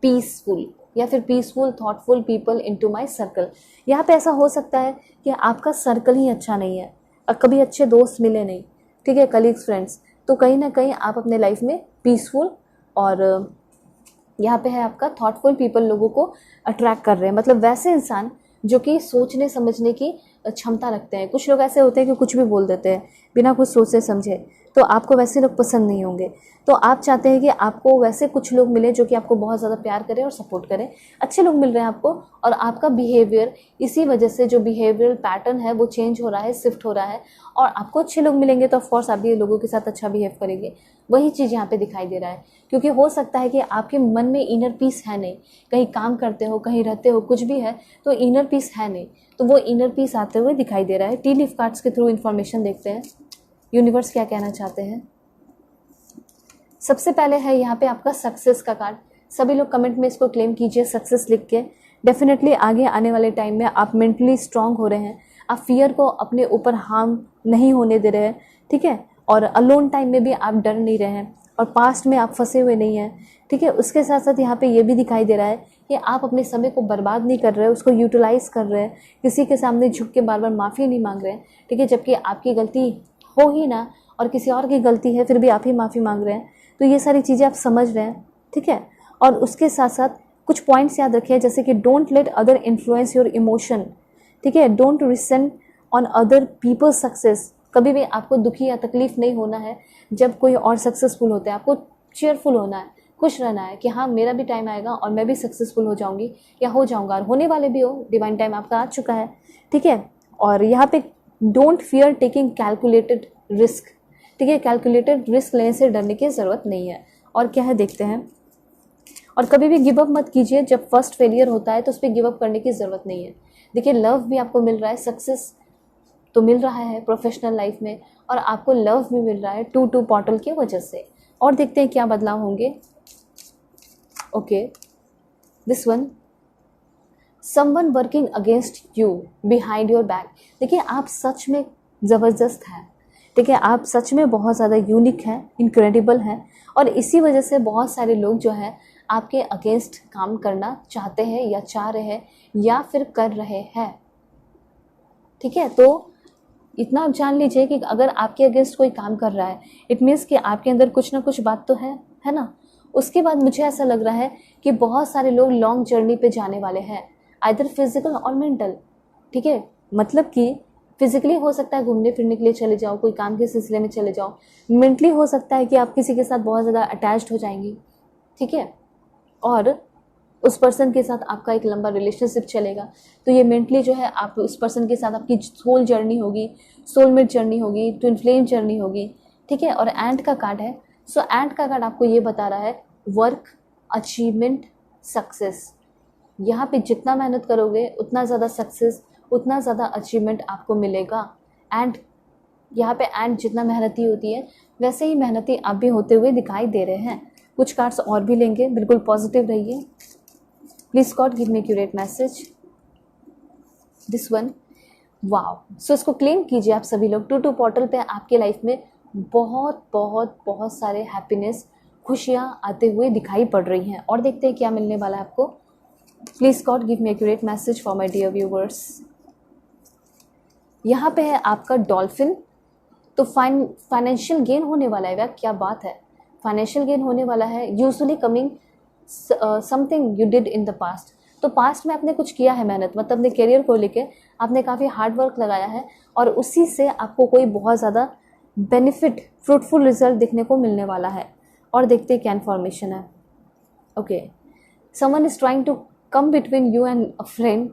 पीसफुल या फिर peaceful thoughtful people into my circle. यहाँ पे ऐसा हो सकता है कि आपका सर्कल ही अच्छा नहीं है और कभी अच्छे दोस्त मिले नहीं, ठीक है, कलीग्स, फ्रेंड्स, तो कहीं ना कहीं आप अपने लाइफ में पीसफुल और यहाँ पे है आपका थॉटफुल पीपल लोगों को अट्रैक्ट कर रहे हैं। मतलब वैसे इंसान जो कि सोचने समझने की क्षमता रखते हैं। कुछ लोग ऐसे होते हैं कि कुछ भी बोल देते हैं बिना कुछ सोचे समझे, तो आपको वैसे लोग पसंद नहीं होंगे। तो आप चाहते हैं कि आपको वैसे कुछ लोग मिले जो कि आपको बहुत ज़्यादा प्यार करें और सपोर्ट करें। अच्छे लोग मिल रहे हैं आपको, और आपका बिहेवियर इसी वजह से जो बिहेवियरल पैटर्न है वो चेंज हो रहा है, शिफ्ट हो रहा है, और आपको अच्छे लोग मिलेंगे तो ऑफकोर्स आप भी लोगों के साथ अच्छा बिहेव करेंगे। वही चीज़ यहाँ पे दिखाई दे रहा है, क्योंकि हो सकता है कि आपके मन में इनर पीस है नहीं, कहीं काम करते हो, कहीं रहते हो, कुछ भी है तो इनर पीस है नहीं, तो वो इनर पीस आते हुए दिखाई दे रहा है। टी लीफ कार्ड्स के थ्रू इन्फॉर्मेशन देखते हैं यूनिवर्स क्या कहना चाहते हैं। सबसे पहले है यहाँ पे आपका सक्सेस का कार्ड। सभी लोग कमेंट में इसको क्लेम कीजिए सक्सेस लिख के। डेफिनेटली आगे आने वाले टाइम में आप मेंटली स्ट्रांग हो रहे हैं, आप फियर को अपने ऊपर हार्म नहीं होने दे रहे हैं, ठीक है, और अलोन टाइम में भी आप डर नहीं रहे हैं, और पास्ट में आप फंसे हुए नहीं हैं, ठीक है। उसके साथ साथ यहाँ पे ये भी दिखाई दे रहा है कि आप अपने समय को बर्बाद नहीं कर रहे हैं, उसको यूटिलाइज कर रहे हैं, किसी के सामने झुक के बार बार माफ़ी नहीं मांग रहे हैं, ठीक है, जबकि आपकी गलती हो ही ना और किसी और की गलती है फिर भी आप ही माफ़ी मांग रहे हैं। तो ये सारी चीज़ें आप समझ रहे हैं, ठीक है। और उसके साथ साथ कुछ पॉइंट्स याद रखिए, जैसे कि don't let other influence your emotion, ठीक है, don't resent on other people's success. कभी भी आपको दुखी या तकलीफ नहीं होना है जब कोई और सक्सेसफुल होता है, आपको चेयरफुल होना है, खुश रहना है कि हाँ मेरा भी टाइम आएगा और मैं भी सक्सेसफुल हो जाऊंगी या हो जाऊंगा, और होने वाले भी हो, डिवाइन टाइम आपका आ चुका है, ठीक है। और यहाँ पे don't fear taking calculated risk, ठीक है, कैलकुलेटेड रिस्क लेने से डरने की ज़रूरत नहीं है। और क्या है देखते हैं। और कभी भी गिव अप मत कीजिए, जब फर्स्ट फेलियर होता है तो उस पर गिव अप करने की ज़रूरत नहीं है। देखिए लव भी आपको मिल रहा है, सक्सेस तो मिल रहा है प्रोफेशनल लाइफ में, और आपको लव भी मिल रहा है 2-2 पोर्टल की वजह से। और देखते हैं क्या बदलाव होंगे। Okay, this one, someone working against you behind your back. देखिए आप सच में ज़बरदस्त हैं, ठीक है, आप सच में बहुत ज़्यादा यूनिक हैं, इनक्रेडिबल हैं, और इसी वजह से बहुत सारे लोग जो है आपके अगेंस्ट काम करना चाहते हैं या चाह रहे हैं या फिर कर रहे हैं, ठीक है। तो इतना आप जान लीजिए कि अगर आपके अगेंस्ट कोई काम कर रहा है, इट मीन्स कि आपके अंदर कुछ ना कुछ बात तो है ना। उसके बाद मुझे ऐसा लग रहा है कि बहुत सारे लोग लॉन्ग जर्नी पे जाने वाले हैं, आइदर फिजिकल और मेंटल, ठीक है। मतलब कि फिजिकली हो सकता है घूमने फिरने के लिए चले जाओ, कोई काम के सिलसिले में चले जाओ, मेंटली हो सकता है कि आप किसी के साथ बहुत ज़्यादा अटैच्ड हो जाएंगी, ठीक है, और उस पर्सन के साथ आपका एक लंबा रिलेशनशिप चलेगा। तो ये मेंटली जो है आप उस पर्सन के साथ आपकी सोल जर्नी होगी, सोलमेट जर्नी होगी, ट्विन फ्लेम जर्नी होगी, ठीक है। और एंड का कार्ड है, सो एंड का कार्ड आपको ये बता रहा है वर्क, अचीवमेंट, सक्सेस। यहाँ पे जितना मेहनत करोगे उतना ज़्यादा सक्सेस, उतना ज़्यादा अचीवमेंट आपको मिलेगा। एंड यहाँ पे एंड जितना मेहनती होती है वैसे ही मेहनती आप भी होते हुए दिखाई दे रहे हैं। कुछ कार्ड्स और भी लेंगे, बिल्कुल पॉजिटिव रहिए। Please God give me accurate message. This one, wow, so इसको क्लेम कीजिए आप सभी लोग। 2-2 पोर्टल पे आपके लाइफ में बहुत बहुत बहुत सारे हैप्पीनेस, खुशियाँ आते हुए दिखाई पड़ रही हैं। और देखते हैं क्या मिलने वाला है आपको। Please God give me accurate message for my dear viewers. यहाँ पे है आपका डॉल्फिन। तो फाइनेंशियल गेन होने वाला है, वह क्या बात है, फाइनेंशियल गेन होने वाला है। Usually coming something you did in the past. तो पास्ट में आपने कुछ किया है मेहनत, मतलब अपने करियर को लेके आपने काफ़ी हार्ड वर्क लगाया है, और उसी से आपको कोई बहुत ज़्यादा बेनिफिट, फ्रूटफुल रिजल्ट देखने को मिलने वाला है। और देखते हैं क्या इन्फॉर्मेशन है। Okay, someone is trying to come between you and a friend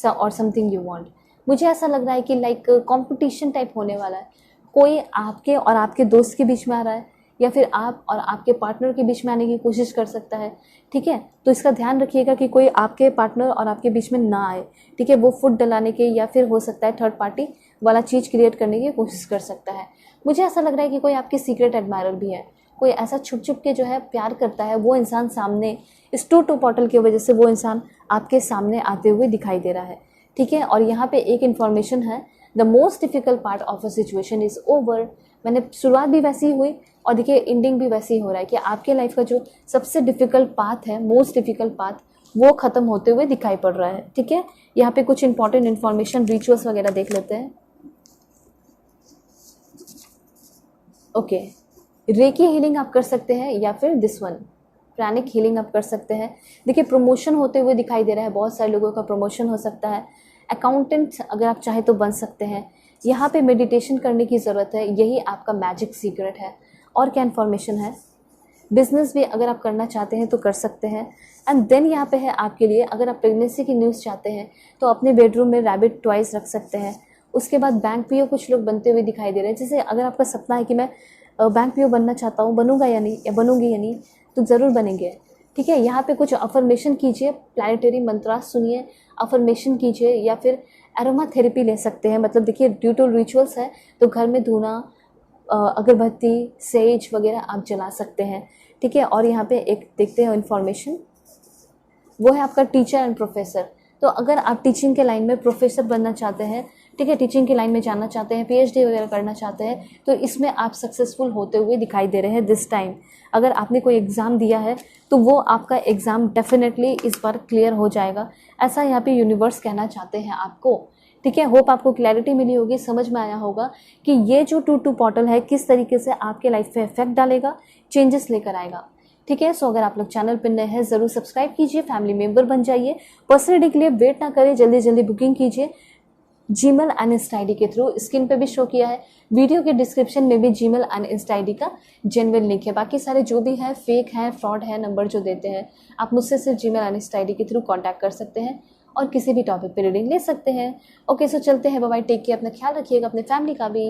और समथिंग यू वांट। मुझे ऐसा लग रहा है कि लाइक कंपटीशन टाइप होने वाला है। कोई आपके और आपके दोस्त के बीच में आ रहा है, या फिर आप और आपके पार्टनर के बीच में आने की कोशिश कर सकता है, ठीक है। तो इसका ध्यान रखिएगा कि कोई आपके पार्टनर और आपके बीच में ना आए, ठीक है। वो फुट डलाने के या फिर हो सकता है थर्ड पार्टी वाला चीज़ क्रिएट करने की कोशिश कर सकता है। मुझे ऐसा लग रहा है कि कोई आपकी सीक्रेट एडमायरर भी है, कोई ऐसा छुप छुप के जो है प्यार करता है, वो इंसान सामने इस 2-2 पोर्टल की वजह से वो इंसान आपके सामने आते हुए दिखाई दे रहा है, ठीक है। और यहाँ पे एक इन्फॉर्मेशन है, the most difficult part of a situation is over. मैंने शुरुआत भी वैसी ही हुई और देखिए एंडिंग भी वैसे ही हो रहा है कि आपके लाइफ का जो सबसे डिफिकल्ट पाथ है, मोस्ट डिफिकल्ट पाथ, वो खत्म होते हुए दिखाई पड़ रहा है, ठीक है। यहाँ पे कुछ इंपॉर्टेंट इन्फॉर्मेशन, रिचुअल्स वगैरह देख लेते हैं। ओके, रेकी हीलिंग आप कर सकते हैं, या फिर दिस वन, प्राणिक हीलिंग आप कर सकते हैं। देखिए प्रमोशन होते हुए दिखाई दे रहा है, बहुत सारे लोगों का प्रमोशन हो सकता है। अकाउंटेंट अगर आप चाहे तो बन सकते हैं। यहाँ पे मेडिटेशन करने की ज़रूरत है, यही आपका मैजिक सीक्रेट है। और क्या इन्फॉर्मेशन है, बिजनेस भी अगर आप करना चाहते हैं तो कर सकते हैं। एंड देन यहाँ पे है आपके लिए, अगर आप प्रेगनेंसी की न्यूज़ चाहते हैं तो अपने बेडरूम में रैबिट टॉयज रख सकते हैं। उसके बाद बैंक पीओ कुछ लोग बनते हुए दिखाई दे रहे हैं। जैसे अगर आपका सपना है कि मैं बैंक पीओ बनना चाहता हूँ, बनूंगा या नहीं, या बनूंगी या नहीं, तो ज़रूर बनेंगे। ठीक है, यहाँ पे कुछ अफर्मेशन कीजिए, प्लैनेटरी मंत्रा सुनिए, अफर्मेशन कीजिए, या फिर एरोमा थेरेपी ले सकते हैं। मतलब देखिए, ड्यू टू रिचुअल्स है तो घर में धूना, अगरबत्ती, सेज वगैरह आप जला सकते हैं। ठीक है, और यहाँ पे एक देखते हैं इन्फॉर्मेशन, वो है आपका टीचर एंड प्रोफेसर। तो अगर आप टीचिंग के लाइन में प्रोफेसर बनना चाहते हैं, ठीक है, टीचिंग की लाइन में जाना चाहते हैं, पीएचडी वगैरह करना चाहते हैं, तो इसमें आप सक्सेसफुल होते हुए दिखाई दे रहे हैं दिस टाइम। अगर आपने कोई एग्ज़ाम दिया है तो वो आपका एग्ज़ाम डेफिनेटली इस बार क्लियर हो जाएगा, ऐसा यहाँ पे यूनिवर्स कहना चाहते हैं आपको। ठीक है, होप आपको क्लैरिटी मिली होगी, समझ में आया होगा कि ये जो 2-2 पोर्टल है किस तरीके से आपके लाइफ पे इफेक्ट डालेगा, चेंजेस लेकर आएगा। ठीक है, सो अगर आप लोग चैनल पर नए हैं ज़रूर सब्सक्राइब कीजिए, फैमिली मेंबर बन जाइए। पर्सनल रीडिंग के लिए वेट ना करें, जल्दी जल्दी बुकिंग कीजिए जीमेल एंड इंस्टा आईडी के थ्रू। स्क्रीन पे भी शो किया है, वीडियो के डिस्क्रिप्शन में भी जीमेल एंड इंस्टा आईडी का जेन्युइन लिंक है। बाकी सारे जो भी है फेक है, फ्रॉड है, नंबर जो देते हैं, आप मुझसे सिर्फ जीमेल एंड इंस्टा आईडी के थ्रू कॉन्टैक्ट कर सकते हैं और किसी भी टॉपिक पे रीडिंग ले सकते हैं। ओके, सो चलते हैं, बाय बाय, टेक केयर, अपना ख्याल रखिएगा, अपने फैमिली का भी।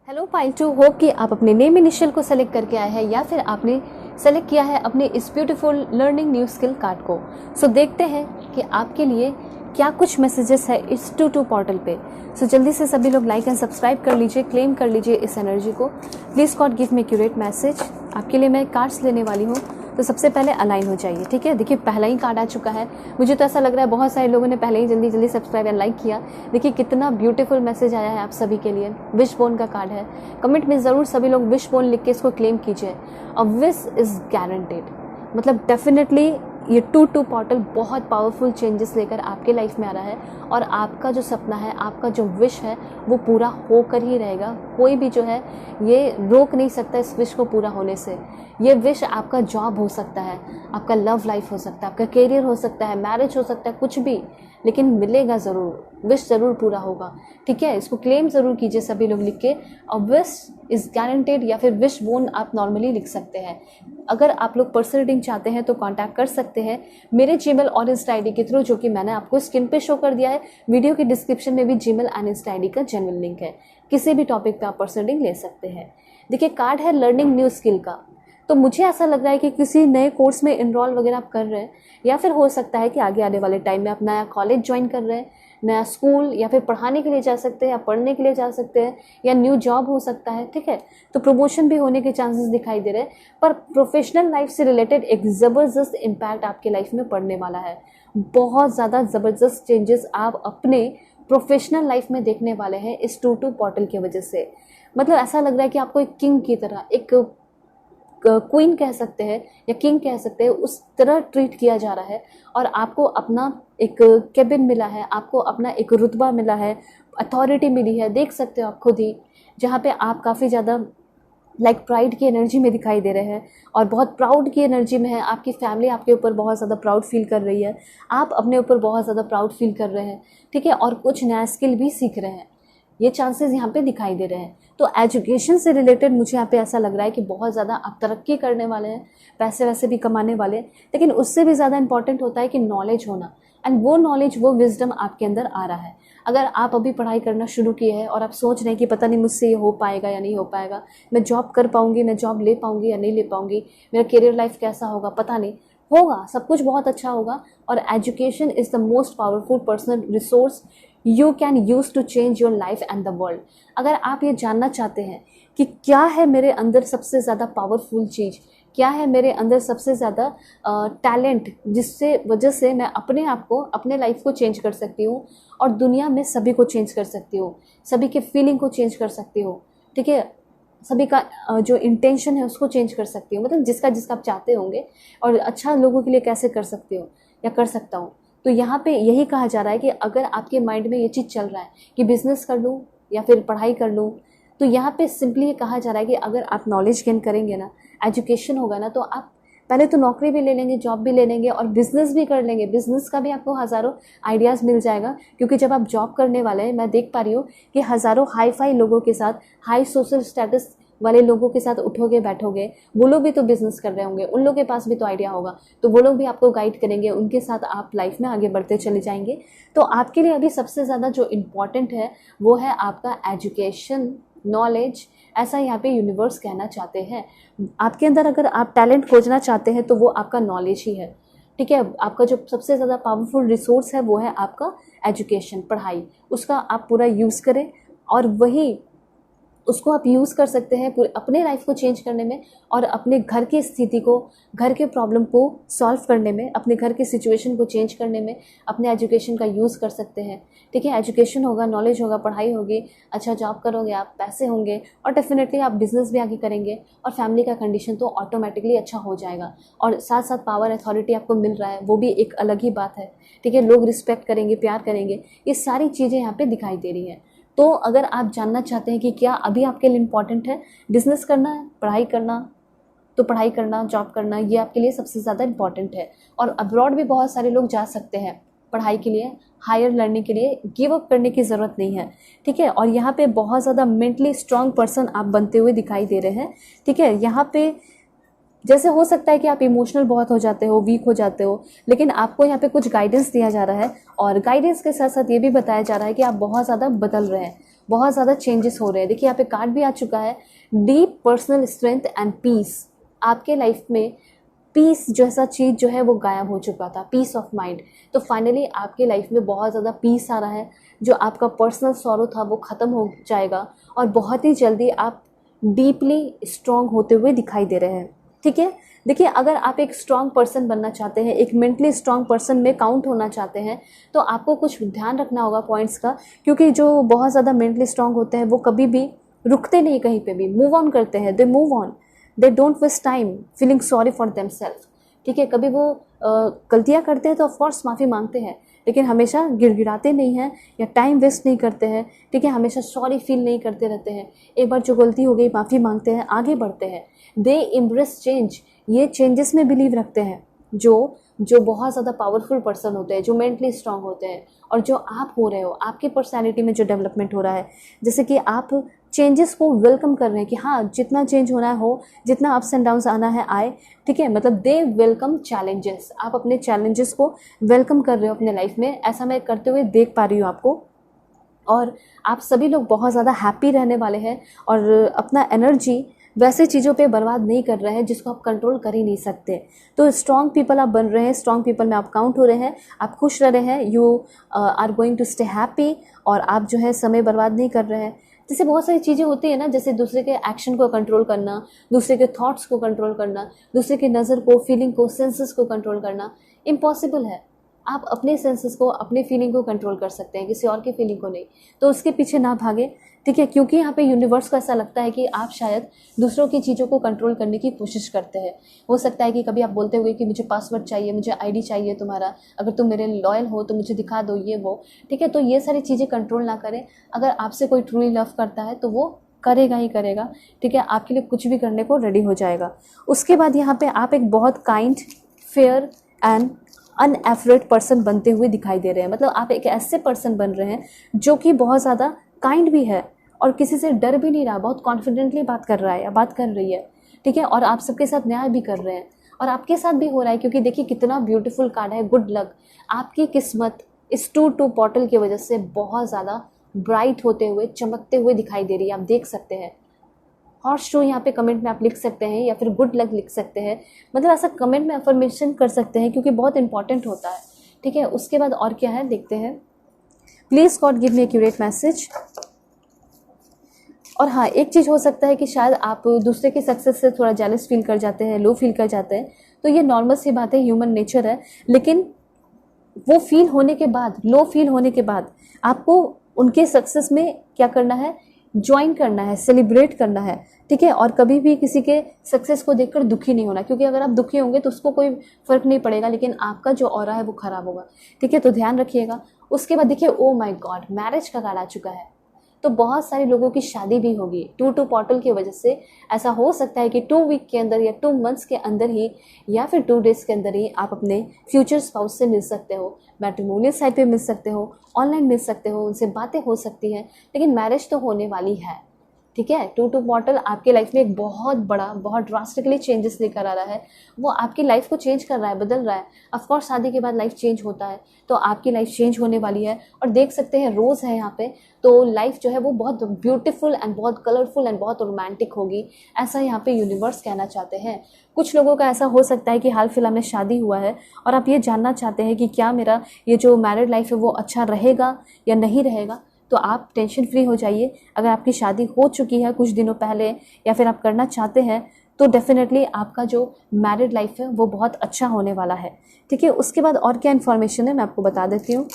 हेलो पाइल 2, होप कि आप अपने नेम इनिशियल को सेलेक्ट करके आए हैं या फिर आपने सेलेक्ट किया है अपने इस beautiful learning new skill card को। सो देखते हैं कि आपके लिए क्या कुछ मैसेजेस है इस 2-2 पोर्टल पे। सो जल्दी से सभी लोग लाइक एंड सब्सक्राइब कर लीजिए, क्लेम कर लीजिए इस एनर्जी को। Please God give me accurate message. आपके लिए मैं कार्ड्स लेने वाली हूँ, तो सबसे पहले अलाइन हो जाइए। ठीक है, देखिए पहला ही कार्ड आ चुका है। मुझे तो ऐसा लग रहा है बहुत सारे लोगों ने पहले ही जल्दी जल्दी सब्सक्राइब एंड लाइक किया। देखिए कितना ब्यूटीफुल मैसेज आया है आप सभी के लिए। विश बोन का कार्ड है। कमेंट में ज़रूर सभी लोग विश बोन लिख के इसको क्लेम कीजिए। और विश इज़ गारंटेड, मतलब डेफिनेटली ये 2-2 पोर्टल बहुत पावरफुल चेंजेस लेकर आपके लाइफ में आ रहा है और आपका जो सपना है, आपका जो विश है, वो पूरा होकर ही रहेगा। कोई भी जो है ये रोक नहीं सकता इस विश को पूरा होने से। ये विश आपका जॉब हो सकता है, आपका लव लाइफ हो सकता है, आपका करियर हो सकता है, मैरिज हो सकता है, कुछ भी, लेकिन मिलेगा ज़रूर, विश ज़रूर पूरा होगा। ठीक है, इसको क्लेम ज़रूर कीजिए सभी लोग लिख के। और विश इज़ गारंटेड या फिर विश बोन आप नॉर्मली लिख सकते हैं। अगर आप लोग पर्सनल रीडिंग चाहते हैं तो कांटेक्ट कर सकते हैं मेरे जीमेल और इंस्टा आईडी के थ्रू, जो कि मैंने आपको स्क्रीन पे शो कर दिया है। वीडियो के डिस्क्रिप्शन में भी जीमेल एंड इंस्टा आईडी का जेन्युइन लिंक है। किसी भी टॉपिक पे आप पर्सनल रीडिंग ले सकते हैं। देखिए कार्ड है लर्निंग न्यू स्किल का, तो मुझे ऐसा लग रहा है कि किसी नए कोर्स में इनरोल वगैरह आप कर रहे हैं, या फिर हो सकता है कि आगे आने वाले टाइम में आप नया कॉलेज ज्वाइन कर रहे हैं, नया स्कूल, या फिर पढ़ाने के लिए जा सकते हैं या पढ़ने के लिए जा सकते हैं, या न्यू जॉब हो सकता है। ठीक है, तो प्रमोशन भी होने के चांसेस दिखाई दे रहे हैं। पर प्रोफेशनल लाइफ से रिलेटेड एक ज़बरदस्त इम्पैक्ट आपके लाइफ में पड़ने वाला है। बहुत ज़्यादा ज़बरदस्त चेंजेस आप अपने प्रोफेशनल लाइफ में देखने वाले हैं इस 2-2 पोर्टल की वजह से। मतलब ऐसा लग रहा है कि आपको एक किंग की तरह, एक क्वीन कह सकते हैं या किंग कह सकते हैं, उस तरह ट्रीट किया जा रहा है। और आपको अपना एक कैबिन मिला है, आपको अपना एक रुतबा मिला है, अथॉरिटी मिली है, देख सकते हो आप खुद ही, जहाँ पे आप काफ़ी ज़्यादा लाइक प्राइड की एनर्जी में दिखाई दे रहे हैं और बहुत प्राउड की एनर्जी में है। आपकी फैमिली आपके ऊपर बहुत ज़्यादा प्राउड फील कर रही है, आप अपने ऊपर बहुत ज़्यादा प्राउड फील कर रहे हैं। ठीक है, और कुछ नया स्किल भी सीख रहे हैं, ये चांसेस यहाँ पे दिखाई दे रहे हैं। तो एजुकेशन से रिलेटेड मुझे यहाँ पे ऐसा लग रहा है कि बहुत ज़्यादा आप तरक्की करने वाले हैं, पैसे वैसे भी कमाने वाले हैं, लेकिन उससे भी ज़्यादा इंपॉर्टेंट होता है कि नॉलेज होना। एंड वो नॉलेज, वो विजडम आपके अंदर आ रहा है। अगर आप अभी पढ़ाई करना शुरू किए हैं और आप सोच रहे हैं कि पता नहीं मुझसे ये हो पाएगा या नहीं हो पाएगा, मैं जॉब कर पाऊँगी, मैं जॉब ले पाऊँगी या नहीं ले पाऊँगी, मेरा करियर लाइफ कैसा होगा, पता नहीं, होगा, सब कुछ बहुत अच्छा होगा। और education is the most powerful personal resource you can use to change your life and the world. अगर आप ये जानना चाहते हैं कि क्या है मेरे अंदर सबसे ज़्यादा पावरफुल चीज़, क्या है मेरे अंदर सबसे ज़्यादा टैलेंट, जिससे वजह से मैं अपने आप को, अपने लाइफ को चेंज कर सकती हूँ और दुनिया में सभी को चेंज कर सकती हूँ, सभी के फीलिंग को चेंज कर सकती हूँ। ठीक है, सभी का जो इंटेंशन है उसको चेंज कर सकती हूँ, मतलब जिसका जिसका आप चाहते होंगे, और अच्छा लोगों के लिए कैसे कर सकती हूँ या कर सकता हूँ। तो यहाँ पे यही कहा जा रहा है कि अगर आपके माइंड में ये चीज़ चल रहा है कि बिज़नेस कर लूँ या फिर पढ़ाई कर लूँ, तो यहाँ पे सिंपली ये कहा जा रहा है कि अगर आप नॉलेज गेन करेंगे ना, एजुकेशन होगा ना, तो आप पहले तो नौकरी भी ले लेंगे, जॉब भी ले लेंगे और बिजनेस भी कर लेंगे। बिजनेस का भी आपको हज़ारों आइडियाज़ मिल जाएगा, क्योंकि जब आप जॉब करने वाले हैं, मैं देख पा रही हूँ कि हज़ारों हाई फाई लोगों के साथ, हाई सोशल स्टेटस वाले लोगों के साथ उठोगे बैठोगे, वो लोग भी तो बिजनेस कर रहे होंगे, उन लोगों के पास भी तो आइडिया होगा, तो वो लोग भी आपको गाइड करेंगे, उनके साथ आप लाइफ में आगे बढ़ते चले जाएंगे। तो आपके लिए अभी सबसे ज़्यादा जो इम्पॉर्टेंट है वो है आपका एजुकेशन, नॉलेज, ऐसा यहाँ पे यूनिवर्स कहना चाहते हैं। आपके अंदर अगर आप टैलेंट खोजना चाहते हैं तो वो आपका नॉलेज ही है, ठीक है। आपका जो सबसे ज़्यादा पावरफुल रिसोर्स है वो है आपका एजुकेशन, पढ़ाई। उसका आप पूरा यूज़ करें और वही उसको आप यूज़ कर सकते हैं पूरे अपने लाइफ को चेंज करने में और अपने घर की स्थिति को, घर के प्रॉब्लम को सॉल्व करने में, अपने घर की सिचुएशन को चेंज करने में अपने एजुकेशन का यूज़ कर सकते हैं, ठीक है। एजुकेशन होगा, नॉलेज होगा, पढ़ाई होगी, अच्छा जॉब करोगे आप, पैसे होंगे और डेफिनेटली आप बिजनेस भी आगे करेंगे और फैमिली का कंडीशन तो ऑटोमेटिकली अच्छा हो जाएगा। और साथ साथ पावर अथॉरिटी आपको मिल रहा है, वो भी एक अलग ही बात है, ठीक है। लोग रिस्पेक्ट करेंगे, प्यार करेंगे, ये सारी चीज़ें यहाँ पर दिखाई दे रही हैं। तो अगर आप जानना चाहते हैं कि क्या अभी आपके लिए इम्पॉर्टेंट है, बिजनेस करना है, पढ़ाई करना, तो पढ़ाई करना, जॉब करना, ये आपके लिए सबसे ज़्यादा इम्पॉर्टेंट है। और अब्रॉड भी बहुत सारे लोग जा सकते हैं पढ़ाई के लिए, हायर लर्निंग के लिए, गिव अप करने की ज़रूरत नहीं है, ठीक है। और यहाँ पे बहुत ज़्यादा मेंटली स्ट्रांग पर्सन आप बनते हुए दिखाई दे रहे हैं, ठीक है। यहाँ पे जैसे हो सकता है कि आप इमोशनल बहुत हो जाते हो, वीक हो जाते हो, लेकिन आपको यहाँ पे कुछ गाइडेंस दिया जा रहा है और गाइडेंस के साथ साथ ये भी बताया जा रहा है कि आप बहुत ज़्यादा बदल रहे हैं, बहुत ज़्यादा चेंजेस हो रहे हैं। देखिए यहाँ पे कार्ड भी आ चुका है, deep personal strength and peace. आपके लाइफ में पीस जैसा चीज़ जो है वो गायब हो चुका था, पीस ऑफ माइंड। तो फाइनली आपके लाइफ में बहुत ज़्यादा पीस आ रहा है, जो आपका पर्सनल सॉरो था वो ख़त्म हो जाएगा और बहुत ही जल्दी आप डीपली स्ट्रांग होते हुए दिखाई दे रहे हैं, ठीक है। देखिए अगर आप एक स्ट्रांग पर्सन बनना चाहते हैं, एक मेंटली स्ट्रांग पर्सन में काउंट होना चाहते हैं, तो आपको कुछ ध्यान रखना होगा पॉइंट्स का, क्योंकि जो बहुत ज़्यादा मेंटली स्ट्रांग होते हैं वो कभी भी रुकते नहीं, कहीं पे भी मूव ऑन करते हैं, they move on, they don't waste time feeling sorry for themselves, ठीक है। कभी वो गलतियाँ करते हैं तो ऑफकोर्स माफ़ी मांगते हैं, लेकिन हमेशा गिड़गिड़ाते नहीं हैं या टाइम वेस्ट नहीं करते हैं, ठीक है। हमेशा सॉरी फील नहीं करते रहते हैं, एक बार जो गलती हो गई माफ़ी मांगते हैं, आगे बढ़ते हैं। दे एम्ब्रेस चेंज, ये चेंजेस में बिलीव रखते हैं, जो बहुत ज़्यादा पावरफुल पर्सन होते हैं, जो मेंटली स्ट्रांग होते हैं। और जो आप हो रहे हो, आपकी पर्सनैलिटी में जो डेवलपमेंट हो रहा है, जैसे कि आप चेंजेस को वेलकम कर रहे हैं कि हाँ जितना चेंज होना है हो, जितना अप्स एंड डाउन्स आना है आए, ठीक है। मतलब दे वेलकम चैलेंजेस, आप अपने चैलेंजेस को वेलकम कर रहे हो अपने लाइफ में, ऐसा मैं करते हुए देख पा रही हूँ आपको। और आप सभी लोग बहुत ज़्यादा हैप्पी रहने वाले हैं और अपना एनर्जी वैसे चीज़ों पे बर्बाद नहीं कर रहे हैं जिसको आप कंट्रोल कर ही नहीं सकते। तो स्ट्रॉन्ग पीपल आप बन रहे हैं, स्ट्रॉन्ग पीपल में आप काउंट हो रहे हैं, आप खुश रह रहे हैं, you are going to stay happy, और आप जो है समय बर्बाद नहीं कर रहे हैं। जैसे बहुत सारी चीज़ें होती है ना, जैसे दूसरे के एक्शन को कंट्रोल करना, दूसरे के थॉट्स को कंट्रोल करना, दूसरे की नज़र को, फीलिंग को, सेंसेस को कंट्रोल करना इम्पॉसिबल है। आप अपने सेंसेस को, अपने फीलिंग को कंट्रोल कर सकते हैं, किसी और की फीलिंग को नहीं। तो उसके पीछे ना भागे, ठीक है, क्योंकि यहाँ पे यूनिवर्स को ऐसा लगता है कि आप शायद दूसरों की चीज़ों को कंट्रोल करने की कोशिश करते हैं। हो सकता है कि कभी आप बोलते हुए कि मुझे पासवर्ड चाहिए, मुझे आईडी चाहिए तुम्हारा, अगर तुम मेरे लॉयल हो तो मुझे दिखा दो, ये वो, ठीक है। तो ये सारी चीज़ें कंट्रोल ना करें। अगर आपसे कोई ट्रूली लव करता है तो वो करेगा ही करेगा, ठीक है, आपके लिए कुछ भी करने को रेडी हो जाएगा। उसके बाद यहाँ पे आप एक बहुत काइंड, फेयर एंड अनएफरेड पर्सन बनते हुए दिखाई दे रहे हैं। मतलब आप एक ऐसे पर्सन बन रहे हैं जो कि बहुत ज़्यादा काइंड भी है और किसी से डर भी नहीं रहा, बहुत कॉन्फिडेंटली बात कर रहा है या बात कर रही है, ठीक है। और आप सबके साथ न्याय भी कर रहे हैं और आपके साथ भी हो रहा है, क्योंकि देखिए कितना ब्यूटीफुल कार्ड है, गुड लक। आपकी किस्मत इस 2 पोर्टल की वजह से बहुत ज़्यादा ब्राइट होते हुए, चमकते हुए दिखाई दे रही है, आप देख सकते हैं। हॉर्स शो यहाँ पे कमेंट में आप लिख सकते हैं या फिर गुड लक लिख सकते हैं, मतलब ऐसा कमेंट में अफर्मेशन कर सकते हैं क्योंकि बहुत इंपॉर्टेंट होता है, ठीक है। उसके बाद और क्या है देखते हैं। Please God give me accurate message. और हाँ, एक चीज़ हो सकता है कि शायद आप दूसरे के सक्सेस से थोड़ा जेलस फील कर जाते हैं, लो फील कर जाते हैं, तो ये नॉर्मल सी बात है, ह्यूमन नेचर है। लेकिन वो फील होने के बाद, लो फील होने के बाद आपको उनके सक्सेस में क्या करना है, ज्वाइन करना है, सेलिब्रेट करना है, ठीक है। और कभी भी किसी के सक्सेस को देखकर दुखी नहीं होना, क्योंकि अगर आप दुखी होंगे तो उसको कोई फर्क नहीं पड़ेगा, लेकिन आपका जो ऑरा है वो खराब होगा, ठीक है। तो ध्यान रखिएगा। उसके बाद देखिए, ओ माय गॉड, मैरिज का कार्ड आ चुका है। तो बहुत सारे लोगों की शादी भी होगी 2-2 पोर्टल की वजह से। ऐसा हो सकता है कि 2 वीक के अंदर या 2 मंथ्स के अंदर ही या फिर 2 डेज़ के अंदर ही आप अपने फ्यूचर स्पाउस से मिल सकते हो, मैट्रिमोनियल साइट पे मिल सकते हो, ऑनलाइन मिल सकते हो, उनसे बातें हो सकती हैं, लेकिन मैरिज तो होने वाली है। ठीक है, 2-2 पोर्टल आपके लाइफ में एक बहुत बड़ा, बहुत ड्रास्टिकली चेंजेस लेकर आ रहा है। वो आपकी लाइफ को चेंज कर रहा है, बदल रहा है। ऑफ कोर्स शादी के बाद लाइफ चेंज होता है, तो आपकी लाइफ चेंज होने वाली है। और देख सकते हैं रोज़ है यहाँ पे, तो लाइफ जो है वो बहुत ब्यूटीफुल एंड बहुत कलरफुल एंड बहुत रोमांटिक होगी, ऐसा यहाँ पे यूनिवर्स कहना चाहते हैं। कुछ लोगों का ऐसा हो सकता है कि हाल फिलहाल में शादी हुआ है और आप ये जानना चाहते हैं कि क्या मेरा ये जो मैरिड लाइफ है वो अच्छा रहेगा या नहीं रहेगा, तो आप टेंशन फ्री हो जाइए। अगर आपकी शादी हो चुकी है कुछ दिनों पहले या फिर आप करना चाहते हैं, तो डेफिनेटली आपका जो मैरिड लाइफ है वो बहुत अच्छा होने वाला है। ठीक है, उसके बाद और क्या इन्फॉर्मेशन है मैं आपको बता देती हूँ।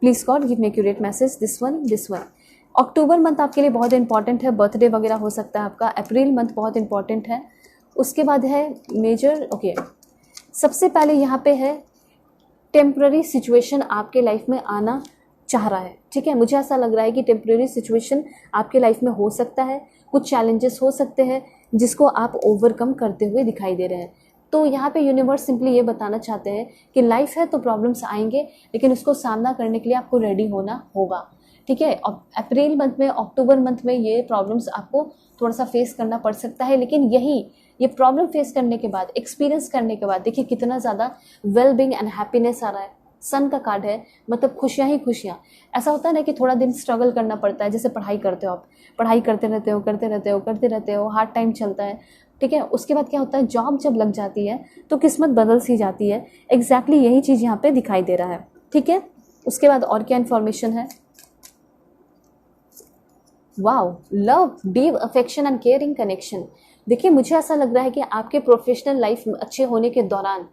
Please God give me accurate message, this one. October month आपके लिए बहुत इंपॉर्टेंट है, बर्थडे वगैरह हो सकता है आपका। अप्रैल मंथ बहुत इंपॉर्टेंट है। उसके बाद है मेजर, ओके, सबसे पहले यहाँ पे है टेम्प्ररी सिचुएशन आपके लाइफ में आना चाह रहा है। ठीक है, मुझे ऐसा लग रहा है कि टेम्प्रेरी सिचुएशन आपके लाइफ में हो सकता है, कुछ चैलेंजेस हो सकते हैं जिसको आप ओवरकम करते हुए दिखाई दे रहे हैं। तो यहाँ पे यूनिवर्स सिंपली ये बताना चाहते हैं कि लाइफ है तो प्रॉब्लम्स आएंगे, लेकिन उसको सामना करने के लिए आपको रेडी होना होगा। ठीक है, अप्रैल मंथ में, अक्टूबर मंथ में ये प्रॉब्लम्स आपको थोड़ा सा फेस करना पड़ सकता है, लेकिन ये प्रॉब्लम फेस करने के बाद, एक्सपीरियंस करने के बाद देखिए कितना ज़्यादा वेल बीइंग एंड हैप्पीनेस आ रहा है। सन का कार्ड है, मतलब खुशियाँ ही खुशियाँ। ऐसा होता है ना कि थोड़ा दिन स्ट्रगल करना पड़ता है, जैसे पढ़ाई करते हो आप, पढ़ाई करते रहते हो, हार्ड टाइम चलता है। ठीक है, उसके बाद क्या होता है, जॉब जब लग जाती है तो किस्मत बदल सी जाती है। एग्जैक्टली यही चीज़ यहाँ पे दिखाई दे रहा है। ठीक है, उसके बाद और क्या इन्फॉर्मेशन है। Wow, love, deep affection and caring connection. देखिए मुझे ऐसा लग रहा है कि आपके प्रोफेशनल लाइफ अच्छे होने के दौरान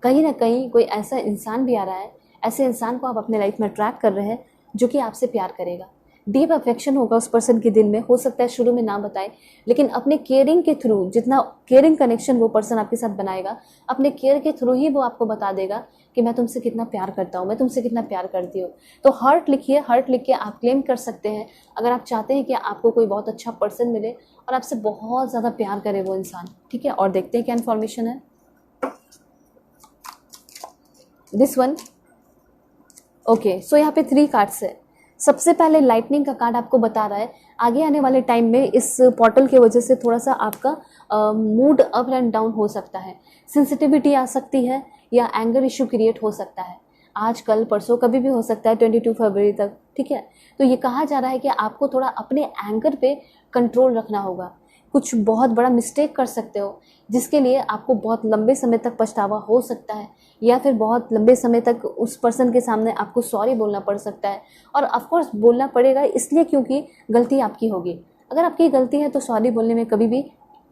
कहीं ना कहीं कोई ऐसा इंसान भी आ रहा है, ऐसे इंसान को आप अपने लाइफ में ट्रैक कर रहे हैं जो कि आपसे प्यार करेगा। डीप अफेक्शन होगा उस पर्सन के दिल में, हो सकता है शुरू में ना बताए, लेकिन अपने केयरिंग के थ्रू, जितना केयरिंग कनेक्शन वो पर्सन आपके साथ बनाएगा, अपने केयर के थ्रू ही वो आपको बता देगा कि मैं तुमसे कितना प्यार करता हूँ, मैं तुमसे कितना प्यार करती हूँ। तो हार्ट लिखिए, हार्ट लिख के आप क्लेम कर सकते हैं अगर आप चाहते हैं कि आपको कोई बहुत अच्छा पर्सन मिले और आपसे बहुत ज़्यादा प्यार करे वो इंसान। ठीक है, और देखते हैं क्या इन्फॉर्मेशन है। दिस वन, ओके, सो यहाँ पे 3 कार्ड्स है। सबसे पहले लाइटनिंग का कार्ड आपको बता रहा है आगे आने वाले टाइम में इस पोर्टल की वजह से थोड़ा सा आपका मूड अप एंड डाउन हो सकता है, सेंसिटिविटी आ सकती है या एंगर इशू क्रिएट हो सकता है। आज कल परसों कभी भी हो सकता है, 22 फरवरी तक। ठीक है, तो ये कहा जा रहा है कि आपको थोड़ा अपने एंगर पे कंट्रोल रखना होगा। कुछ बहुत बड़ा मिस्टेक कर सकते हो जिसके लिए आपको बहुत लंबे समय तक पछतावा हो सकता है, या फिर बहुत लंबे समय तक उस पर्सन के सामने आपको सॉरी बोलना पड़ सकता है। और ऑफ कोर्स बोलना पड़ेगा इसलिए क्योंकि गलती आपकी होगी। अगर आपकी गलती है तो सॉरी बोलने में कभी भी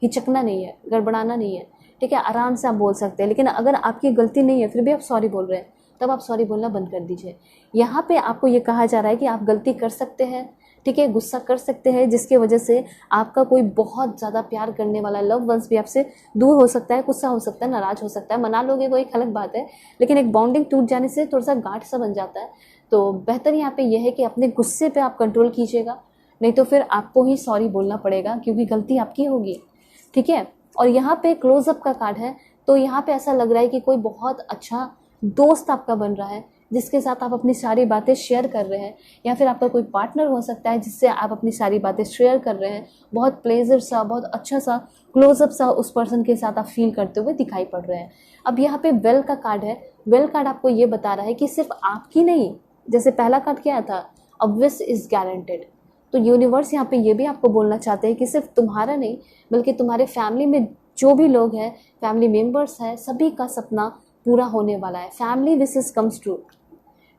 हिचकना नहीं है, गड़बड़ाना नहीं है। ठीक है, आराम से आप बोल सकते हैं। लेकिन अगर आपकी गलती नहीं है फिर भी आप सॉरी बोल रहे हैं, तब आप सॉरी बोलना बंद कर दीजिए। यहाँ पे आपको ये कहा जा रहा है कि आप गलती कर सकते हैं, ठीक है, गुस्सा कर सकते हैं, जिसके वजह से आपका कोई बहुत ज़्यादा प्यार करने वाला लव वंस भी आपसे दूर हो सकता है, गुस्सा हो सकता है, नाराज़ हो सकता है। मना लोगे वो एक अलग बात है, लेकिन एक बॉन्डिंग टूट जाने से थोड़ा सा गांठ सा बन जाता है। तो बेहतर यहाँ पे यह है कि अपने गुस्से पे आप कंट्रोल कीजिएगा, नहीं तो फिर आपको ही सॉरी बोलना पड़ेगा क्योंकि गलती आपकी होगी। ठीक है, और यहाँ पे क्लोजअप का कार्ड है, तो यहाँ पे ऐसा लग रहा है कि कोई बहुत अच्छा दोस्त आपका बन रहा है जिसके साथ आप अपनी सारी बातें शेयर कर रहे हैं, या फिर आपका कोई पार्टनर हो सकता है जिससे आप अपनी सारी बातें शेयर कर रहे हैं। बहुत प्लेजर सा, बहुत अच्छा सा क्लोजअप सा उस पर्सन के साथ आप फील करते हुए दिखाई पड़ रहे हैं। अब यहाँ पे वेल का कार्ड है। वेल कार्ड आपको ये बता रहा है कि सिर्फ आपकी नहीं, जैसे पहला कार्ड क्या था, अ विश इज गारंटेड। तो यूनिवर्स यहाँ पे ये भी आपको बोलना चाहते हैं कि सिर्फ तुम्हारा नहीं बल्कि तुम्हारे फैमिली में जो भी लोग हैं, फैमिली मेम्बर्स हैं, सभी का सपना पूरा होने वाला है। Family wishes comes true.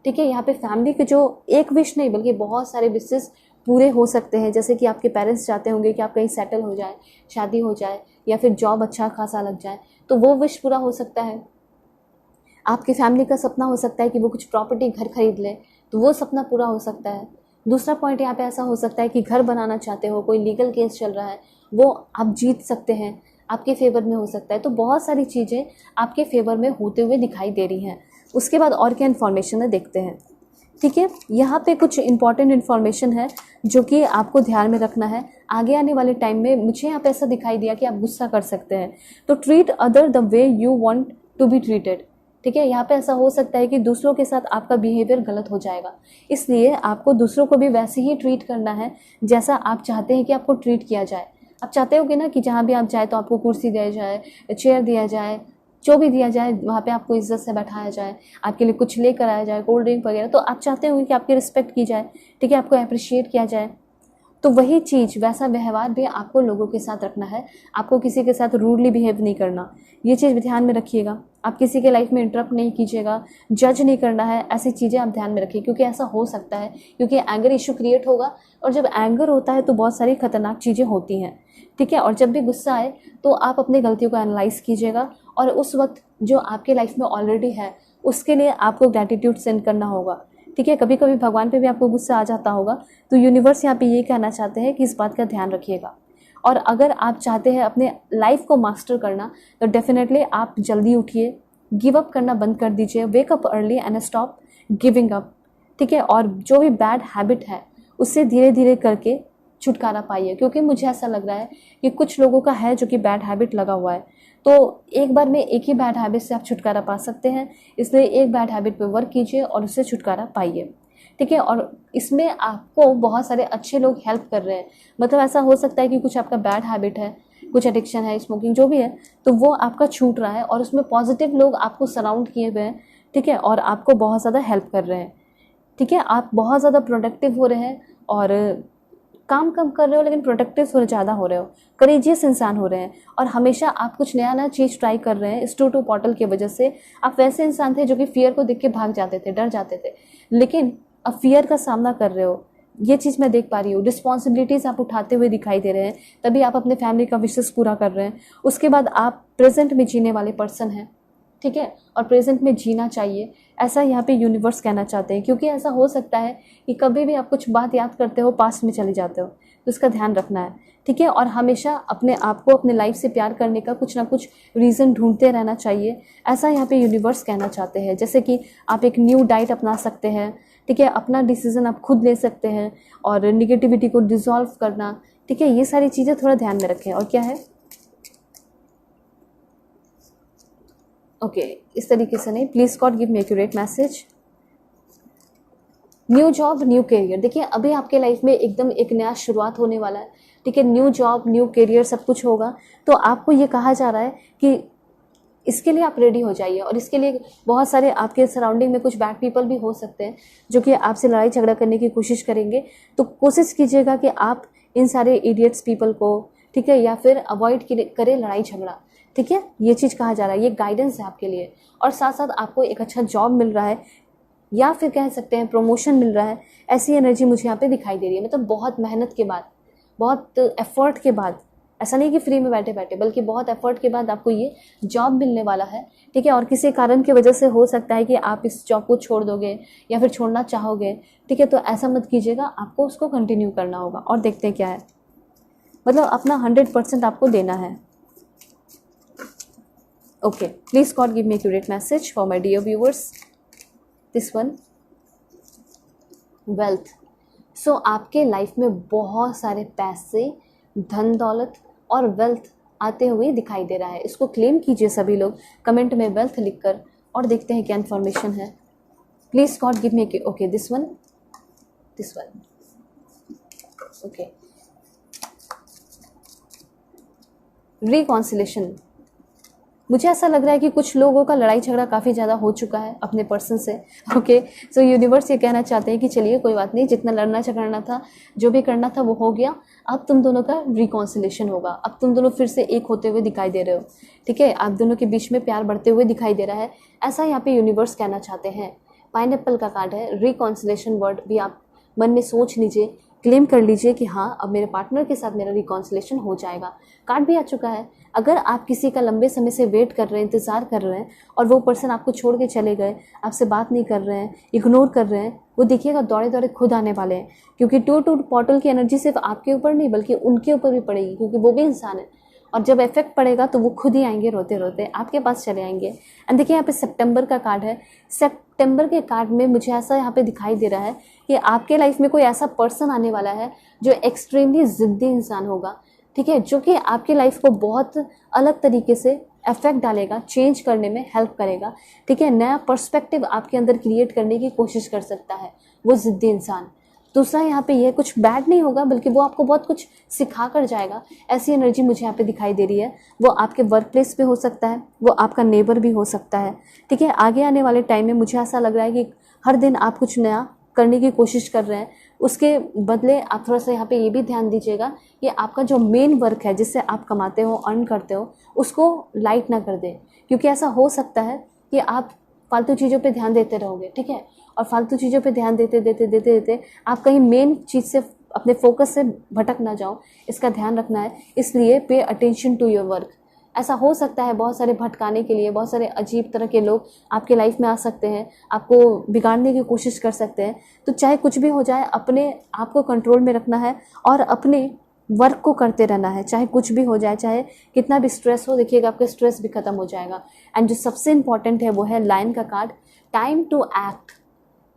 ठीक है, यहाँ पे फैमिली के जो एक विश नहीं बल्कि बहुत सारे विशेस पूरे हो सकते हैं। जैसे कि आपके पेरेंट्स चाहते होंगे कि आप कहीं सेटल हो जाए, शादी हो जाए, या फिर जॉब अच्छा खासा लग जाए, तो वो विश पूरा हो सकता है। आपकी फैमिली का सपना हो सकता है कि वो कुछ प्रॉपर्टी, घर खरीद ले, तो वो सपना पूरा हो सकता है। दूसरा पॉइंट यहाँ पे ऐसा हो सकता है कि घर बनाना चाहते हो, कोई लीगल केस चल रहा है, वो आप जीत सकते हैं, आपके फेवर में हो सकता है। तो बहुत सारी चीज़ें आपके फेवर में होते हुए दिखाई दे रही हैं। उसके बाद और क्या इन्फॉर्मेशन है देखते हैं। ठीक है, यहाँ पे कुछ इंपॉर्टेंट इन्फॉर्मेशन है जो कि आपको ध्यान में रखना है। आगे आने वाले टाइम में मुझे यहाँ पे ऐसा दिखाई दिया कि आप गुस्सा कर सकते हैं, तो treat other the way you want to be treated. ठीक है, यहाँ पे ऐसा हो सकता है कि दूसरों के साथ आपका बिहेवियर गलत हो जाएगा, इसलिए आपको दूसरों को भी वैसे ही ट्रीट करना है जैसा आप चाहते हैं कि आपको ट्रीट किया जाए। आप चाहते होगे ना कि जहाँ भी आप जाए तो आपको कुर्सी दिया जाए, चेयर दिया जाए, जो भी दिया जाए वहाँ पे आपको इज्जत से बैठाया जाए, आपके लिए कुछ लेकर आया जाए, कोल्ड ड्रिंक वगैरह, तो आप चाहते होंगे कि आपकी रिस्पेक्ट की जाए, ठीक है, आपको अप्रिशिएट किया जाए। तो वही चीज़, वैसा व्यवहार भी आपको लोगों के साथ रखना है। आपको किसी के साथ रूडली बिहेव नहीं करना, ये चीज़ भी ध्यान में रखिएगा। आप किसी के लाइफ में इंटरप्ट नहीं कीजिएगा, जज नहीं करना है, ऐसी चीज़ें आप ध्यान में रखिए, क्योंकि ऐसा हो सकता है, क्योंकि एंगर इशू क्रिएट होगा, और जब एंगर होता है तो बहुत सारी खतरनाक चीज़ें होती हैं। ठीक है, और जब भी गुस्सा आए तो आप अपनी गलतियों को एनालाइज कीजिएगा, और उस वक्त जो आपके लाइफ में ऑलरेडी है उसके लिए आपको ग्रैटिट्यूड सेंड करना होगा। ठीक है, कभी कभी भगवान पे भी आपको गुस्सा आ जाता होगा, तो यूनिवर्स यहाँ पे ये कहना चाहते हैं कि इस बात का ध्यान रखिएगा। और अगर आप चाहते हैं अपने लाइफ को मास्टर करना, तो डेफिनेटली आप जल्दी उठिए, गिव अप करना बंद कर दीजिए, wake up early and stop giving up. ठीक है, और जो भी बैड हैबिट है उससे धीरे धीरे करके छुटकारा पाइए, क्योंकि मुझे ऐसा लग रहा है कि कुछ लोगों का है जो कि बैड हैबिट लगा हुआ है, तो एक बार में एक ही बैड हैबिट से आप छुटकारा पा सकते हैं, इसलिए एक बैड हैबिट पे वर्क कीजिए और उससे छुटकारा पाइए। ठीक है, और इसमें आपको बहुत सारे अच्छे लोग हेल्प कर रहे हैं। मतलब ऐसा हो सकता है कि कुछ आपका बैड हैबिट है, कुछ एडिक्शन है, स्मोकिंग जो भी है, तो वो आपका छूट रहा है और उसमें पॉजिटिव लोग आपको सराउंड किए हुए हैं। ठीक है, और आपको बहुत ज़्यादा हेल्प कर रहे हैं। ठीक है, आप बहुत ज़्यादा प्रोडक्टिव हो रहे हैं और काम कम कर रहे हो लेकिन प्रोडक्टिव थोड़े ज़्यादा हो रहे हो, करेजियस इंसान हो रहे हैं, और हमेशा आप कुछ नया नया चीज़ ट्राई कर रहे हैं। इस टू पोर्टल की वजह से आप वैसे इंसान थे जो कि फियर को देख के भाग जाते थे, डर जाते थे, लेकिन अब फियर का सामना कर रहे हो। ये चीज़ मैं देख पा रही हूँ, रिस्पॉन्सिबिलिटीज़ आप उठाते हुए दिखाई दे रहे हैं, तभी आप अपने फैमिली का विशेष पूरा कर रहे हैं। उसके बाद आप प्रेजेंट में जीने वाले पर्सन हैं। ठीक है, और प्रेजेंट में जीना चाहिए, ऐसा यहाँ पे यूनिवर्स कहना चाहते हैं, क्योंकि ऐसा हो सकता है कि कभी भी आप कुछ बात याद करते हो पास्ट में चले जाते हो, तो इसका ध्यान रखना है। ठीक है, और हमेशा अपने आप को अपने लाइफ से प्यार करने का कुछ ना कुछ रीज़न ढूंढते रहना चाहिए, ऐसा यहाँ पे यूनिवर्स कहना चाहते हैं। जैसे कि आप एक न्यू डाइट अपना सकते हैं। ठीक है, अपना डिसीजन आप खुद ले सकते हैं, और निगेटिविटी को डिसॉल्व करना। ठीक है, ये सारी चीज़ें थोड़ा ध्यान में रखें। और क्या है, ओके, इस तरीके से नहीं, please God give me accurate message. New job, new career. देखिए, अभी आपके लाइफ में एकदम एक नया शुरुआत होने वाला है। ठीक है, न्यू जॉब, न्यू करियर, सब कुछ होगा, तो आपको ये कहा जा रहा है कि इसके लिए आप रेडी हो जाइए। और इसके लिए बहुत सारे आपके सराउंडिंग में कुछ बैड पीपल भी हो सकते हैं जो कि आपसे लड़ाई झगड़ा करने की कोशिश करेंगे, तो कोशिश कीजिएगा कि आप इन सारे इडियट्स पीपल को, ठीक है, या फिर अवॉइड करें लड़ाई झगड़ा। ठीक है, ये चीज़ कहा जा रहा है, ये गाइडेंस है आपके लिए। और साथ साथ आपको एक अच्छा जॉब मिल रहा है, या फिर कह सकते हैं प्रमोशन मिल रहा है, ऐसी एनर्जी मुझे यहाँ पे दिखाई दे रही है। मतलब बहुत मेहनत के बाद, बहुत एफर्ट के बाद, ऐसा नहीं कि फ्री में बैठे बैठे, बल्कि बहुत एफर्ट के बाद आपको ये जॉब मिलने वाला है। ठीक है, और किसी कारण की वजह से हो सकता है कि आप इस जॉब को छोड़ दोगे या फिर छोड़ना चाहोगे। ठीक है, तो ऐसा मत कीजिएगा, आपको उसको कंटिन्यू करना होगा। और देखते हैं क्या है, मतलब अपना 100% आपको देना है। Okay, please God give me accurate message for my dear viewers. This one, wealth. So आपके लाइफ में बहुत सारे पैसे, धन दौलत और वेल्थ आते हुए दिखाई दे रहा है। इसको क्लेम कीजिए सभी लोग कमेंट में वेल्थ लिखकर, और देखते हैं क्या इन्फॉर्मेशन है। Please God give me, okay, this one, okay, reconciliation. मुझे ऐसा लग रहा है कि कुछ लोगों का लड़ाई झगड़ा काफ़ी ज़्यादा हो चुका है अपने पर्सन से। ओके, सो यूनिवर्स ये कहना चाहते हैं कि चलिए कोई बात नहीं, जितना लड़ना झगड़ना था, जो भी करना था वो हो गया, अब तुम दोनों का रिकॉन्सिलेशन होगा। अब तुम दोनों फिर से एक होते हुए दिखाई दे रहे हो। ठीक है, आप दोनों के बीच में प्यार बढ़ते हुए दिखाई दे रहा है, ऐसा यहाँ पे यूनिवर्स कहना चाहते हैं। पाइनएप्पल का कार्ड है, रिकॉन्सिलेशन वर्ड भी आप मन में सोच लीजिए, क्लेम कर लीजिए कि हाँ, अब मेरे पार्टनर के साथ मेरा रिकॉन्सिलेशन हो जाएगा। कार्ड भी आ चुका है। अगर आप किसी का लंबे समय से वेट कर रहे हैं, इंतज़ार कर रहे हैं, और वो पर्सन आपको छोड़ के चले गए, आपसे बात नहीं कर रहे हैं, इग्नोर कर रहे हैं, वो देखिएगा दौड़े दौड़े खुद आने वाले हैं। क्योंकि टू पोर्टल की एनर्जी सिर्फ आपके ऊपर नहीं बल्कि उनके ऊपर भी पड़ेगी, क्योंकि वो भी इंसान है, और जब इफेक्ट पड़ेगा तो वो खुद ही आएंगे रोते रोते आपके पास चले आएंगे। एंड देखिए यहाँ पे सितंबर का कार्ड है। टेम्पर के कार्ड में मुझे ऐसा यहाँ पे दिखाई दे रहा है कि आपके लाइफ में कोई ऐसा पर्सन आने वाला है जो एक्सट्रीमली ज़िद्दी इंसान होगा, ठीक है, जो कि आपकी लाइफ को बहुत अलग तरीके से इफेक्ट डालेगा, चेंज करने में हेल्प करेगा, ठीक है, नया पर्सपेक्टिव आपके अंदर क्रिएट करने की कोशिश कर सकता है वो ज़िद्दी इंसान। दूसरा यहाँ पे ये कुछ बैड नहीं होगा, बल्कि वो आपको बहुत कुछ सिखा कर जाएगा, ऐसी एनर्जी मुझे यहाँ पे दिखाई दे रही है। वो आपके वर्क प्लेस पे हो सकता है, वो आपका नेबर भी हो सकता है, ठीक है। आगे आने वाले टाइम में मुझे ऐसा लग रहा है कि हर दिन आप कुछ नया करने की कोशिश कर रहे हैं, उसके बदले आप थोड़ा सा यहाँ पे ये भी ध्यान दीजिएगा कि आपका जो मेन वर्क है जिससे आप कमाते हो, अर्न करते हो, उसको लाइट ना कर दें, क्योंकि ऐसा हो सकता है कि आप फालतू चीज़ों पे ध्यान देते रहोगे, ठीक है, और फालतू चीज़ों पे ध्यान देते देते देते देते आप कहीं मेन चीज़ से, अपने फोकस से भटक ना जाओ, इसका ध्यान रखना है। इसलिए pay attention to your work. ऐसा हो सकता है बहुत सारे भटकाने के लिए बहुत सारे अजीब तरह के लोग आपके लाइफ में आ सकते हैं, आपको बिगाड़ने की कोशिश कर सकते हैं। तो चाहे कुछ भी हो जाए, अपने आप को कंट्रोल में रखना है और अपने वर्क को करते रहना है, चाहे कुछ भी हो जाए, चाहे कितना भी स्ट्रेस हो। देखिएगा आपका स्ट्रेस भी खत्म हो जाएगा। एंड जो सबसे इम्पॉर्टेंट है वो है लायन का card, time to act.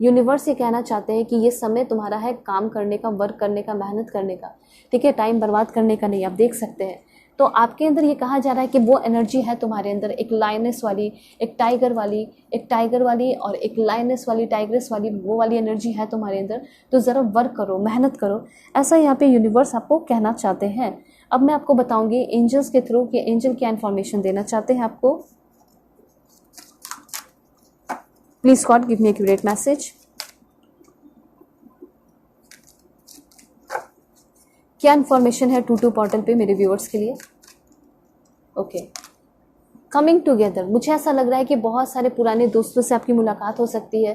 Universe ये कहना चाहते हैं कि ये समय तुम्हारा है काम करने का, वर्क करने का, मेहनत करने का, ठीक है, टाइम बर्बाद करने का नहीं। आप देख सकते हैं तो आपके अंदर ये कहा जा रहा है कि वो एनर्जी है तुम्हारे अंदर, एक लायनेस वाली, एक टाइगर वाली और एक लायनेस वाली, टाइग्रेस वाली, वो वाली एनर्जी है तुम्हारे अंदर। तो ज़रा वर्क करो, मेहनत करो, ऐसा यहाँ पे यूनिवर्स आपको कहना चाहते हैं। अब मैं आपको बताऊंगी एंजल्स के थ्रू कि एंजल क्या इन्फॉर्मेशन देना चाहते हैं आपको। Please God give me accurate message. क्या इन्फॉर्मेशन है 2-2 पोर्टल पे मेरे व्यूअर्स के लिए? Okay, coming together. मुझे ऐसा लग रहा है कि बहुत सारे पुराने दोस्तों से आपकी मुलाकात हो सकती है,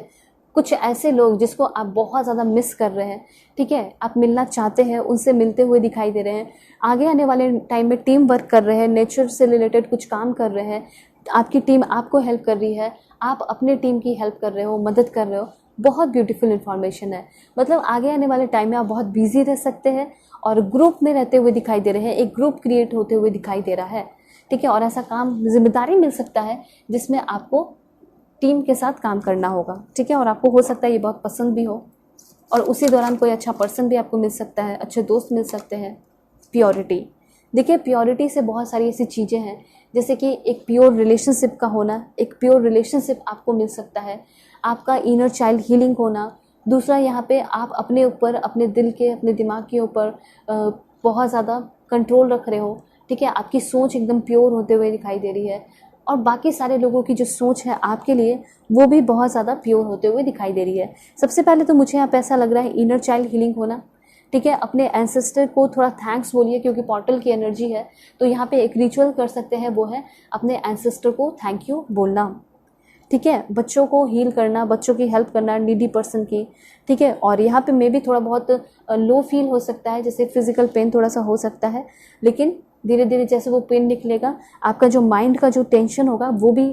कुछ ऐसे लोग जिसको आप बहुत ज़्यादा मिस कर रहे हैं, ठीक है, आप मिलना चाहते हैं, उनसे मिलते हुए दिखाई दे रहे हैं। आगे आने वाले टाइम में टीम वर्क कर रहे हैं, नेचर से रिलेटेड कुछ काम कर रहे हैं, आपकी टीम आपको हेल्प कर रही है, आप अपने टीम की हेल्प कर रहे हो, मदद कर रहे हो। बहुत ब्यूटीफुल इन्फॉर्मेशन है। मतलब आगे आने वाले टाइम में आप बहुत बिजी रह सकते हैं और ग्रुप में रहते हुए दिखाई दे रहे हैं, एक ग्रुप क्रिएट होते हुए दिखाई दे रहा है, ठीक है। और ऐसा काम, जिम्मेदारी मिल सकता है जिसमें आपको टीम के साथ काम करना होगा, ठीक है, और आपको हो सकता है ये बहुत पसंद भी हो, और उसी दौरान कोई अच्छा पर्सन भी आपको मिल सकता है, अच्छे दोस्त मिल सकते हैं। प्योरिटी, देखिए प्योरिटी से बहुत सारी ऐसी चीज़ें हैं, जैसे कि एक प्योर रिलेशनशिप का होना, एक प्योर रिलेशनशिप आपको मिल सकता है, आपका इनर चाइल्ड हीलिंग होना। दूसरा यहाँ पे आप अपने ऊपर, अपने दिल के, अपने दिमाग के ऊपर बहुत ज़्यादा कंट्रोल रख रहे हो, ठीक है, आपकी सोच एकदम प्योर होते हुए दिखाई दे रही है, और बाकी सारे लोगों की जो सोच है आपके लिए वो भी बहुत ज़्यादा प्योर होते हुए दिखाई दे रही है। सबसे पहले तो मुझे यहाँ पे ऐसा लग रहा है इनर चाइल्ड हीलिंग होना, ठीक है। अपने एंसेस्टर को थोड़ा थैंक्स बोलिए, क्योंकि पोर्टल की एनर्जी है, तो यहाँ पे एक रिचुअल कर सकते हैं, वो है अपने एंसेस्टर को थैंक यू बोलना, ठीक है। बच्चों को हील करना, बच्चों की हेल्प करना, नीडी पर्सन की, ठीक है। और यहाँ पे मे भी थोड़ा बहुत लो फील हो सकता है, जैसे फिजिकल पेन थोड़ा सा हो सकता है, लेकिन धीरे धीरे जैसे वो पेन निकलेगा, आपका जो माइंड का जो टेंशन होगा वो भी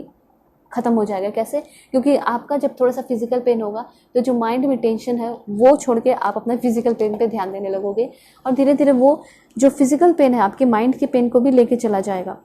ख़त्म हो जाएगा। कैसे? क्योंकि आपका जब थोड़ा सा फिजिकल पेन होगा तो जो माइंड में टेंशन है वो छोड़ के आप अपना फिजिकल पेन पे ध्यान देने लगोगे, और धीरे धीरे वो जो फिजिकल पेन है आपके माइंड के पेन को भी लेके चला जाएगा,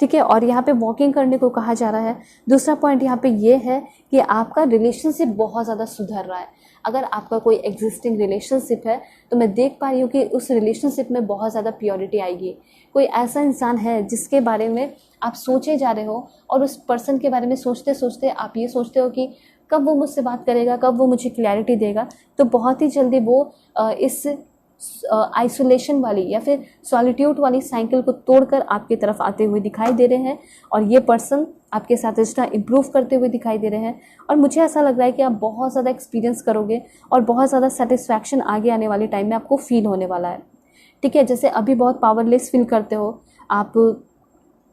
ठीक है। और यहाँ पे वॉकिंग करने को कहा जा रहा है। दूसरा पॉइंट यहाँ पे ये है कि आपका रिलेशनशिप बहुत ज़्यादा सुधर रहा है। अगर आपका कोई एग्जिस्टिंग रिलेशनशिप है तो मैं देख पा रही हूँ कि उस रिलेशनशिप में बहुत ज़्यादा प्योरिटी आएगी। कोई ऐसा इंसान है जिसके बारे में आप सोचे जा रहे हो, और उस पर्सन के बारे में सोचते सोचते आप ये सोचते हो कि कब वो मुझसे बात करेगा, कब वो मुझे क्लैरिटी देगा। तो बहुत ही जल्दी वो इस आइसोलेशन वाली या फिर सॉलिट्यूड वाली साइकिल को तोड़कर आपकी तरफ आते हुए दिखाई दे रहे हैं, और ये पर्सन आपके साथ रिश्ता इम्प्रूव करते हुए दिखाई दे रहे हैं। और मुझे ऐसा लग रहा है कि आप बहुत ज़्यादा एक्सपीरियंस करोगे और बहुत ज़्यादा सेटिस्फैक्शन आगे आने वाले टाइम में आपको फील होने वाला है, ठीक है। जैसे अभी बहुत पावरलेस फील करते हो आप,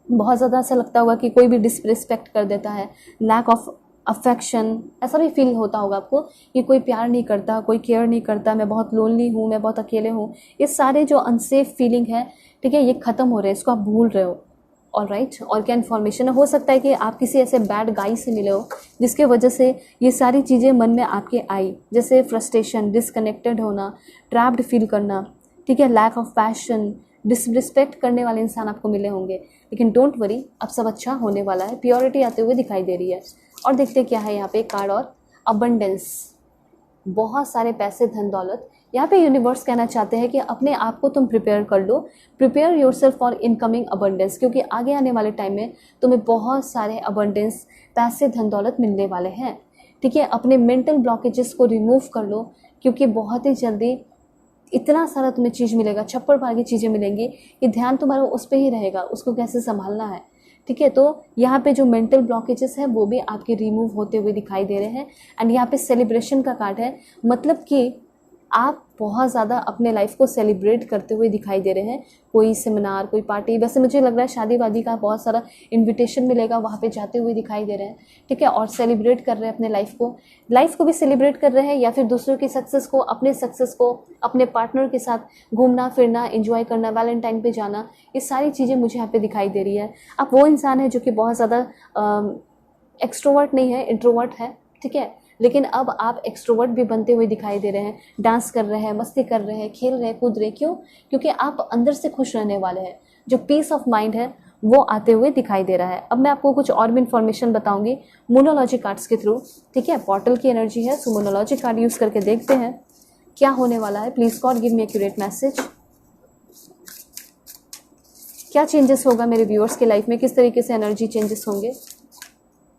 बहुत ज़्यादा ऐसा लगता होगा कि कोई भी डिसरिस्पेक्ट कर देता है, लैक ऑफ अफेक्शन, ऐसा भी फील होता होगा आपको कि कोई प्यार नहीं करता, कोई केयर नहीं करता, मैं बहुत लोनली हूँ, मैं बहुत अकेले हूँ। ये सारे जो अनसेफ फीलिंग है, ठीक है, ये ख़त्म हो रहे हैं, इसको आप भूल रहे हो। ऑलराइट, और क्या इन्फॉर्मेशन हो सकता है कि आप किसी ऐसे बैड गाई से मिले हो जिसके वजह से ये सारी चीज़ें मन में आपके आई, जैसे फ्रस्ट्रेशन, डिसकनेक्टेड होना, ट्रैप्ड फील करना, ठीक है, लैक ऑफ पैशन, डिसरिस्पेक्ट करने वाले इंसान आपको मिले होंगे। लेकिन डोंट वरी, अब सब अच्छा होने वाला है, प्योरिटी आते हुए दिखाई दे रही है। और देखते हैं क्या है यहाँ पे कार्ड और अबंडेंस, बहुत सारे पैसे, धन दौलत। यहाँ पे यूनिवर्स कहना चाहते हैं कि अपने आप को तुम प्रिपेयर कर लो, prepare yourself for incoming abundance, क्योंकि आगे आने वाले टाइम में तुम्हें बहुत सारे अबंडेंस, पैसे, धन दौलत मिलने वाले हैं। ठीक है, अपने मेंटल ब्लॉकेजेस को रिमूव कर लो, क्योंकि बहुत ही जल्दी इतना सारा तुम्हें चीज़ मिलेगा, छप्पर पार की चीज़ें मिलेंगी कि ध्यान तुम्हारा उस पर ही रहेगा, उसको कैसे संभालना है। ठीक है, तो यहाँ पे जो मेंटल ब्लॉकेजेस है वो भी आपके रिमूव होते हुए दिखाई दे रहे हैं। एंड यहाँ पे सेलिब्रेशन का कार्ड है, मतलब कि आप बहुत ज़्यादा अपने लाइफ को सेलिब्रेट करते हुए दिखाई दे रहे हैं। कोई सेमिनार, कोई पार्टी, वैसे मुझे लग रहा है शादी वादी का बहुत सारा इनविटेशन मिलेगा, वहाँ पे जाते हुए दिखाई दे रहे हैं। ठीक है, और सेलिब्रेट कर रहे हैं अपने लाइफ को भी सेलिब्रेट कर रहे हैं, या फिर दूसरों की सक्सेस को, अपने सक्सेस को, अपने पार्टनर के साथ घूमना फिरना, एंजॉय करना, वैलेंटाइन पे जाना, ये सारी चीज़ें मुझे यहाँ पे दिखाई दे रही है। आप वो इंसान है जो कि बहुत ज़्यादा एक्सट्रोवर्ट नहीं है, इंट्रोवर्ट है। ठीक है, लेकिन अब आप एक्सट्रोवर्ट भी बनते हुए दिखाई दे रहे हैं, डांस कर रहे हैं, मस्ती कर रहे हैं, खेल रहे हैं, कूद रहे हैं। क्यों? क्योंकि आप अंदर से खुश रहने वाले हैं, जो पीस ऑफ माइंड है वो आते हुए दिखाई दे रहा है। अब मैं आपको कुछ और भी इन्फॉर्मेशन बताऊंगी मोनोलॉजी कार्ड्स के थ्रू। ठीक है, पोर्टल की एनर्जी है, सो मोनोलॉजी कार्ड यूज करके देखते हैं क्या होने वाला है। Please God give me accurate message. क्या चेंजेस होगा मेरे व्यूअर्स के लाइफ में, किस तरीके से एनर्जी चेंजेस होंगे।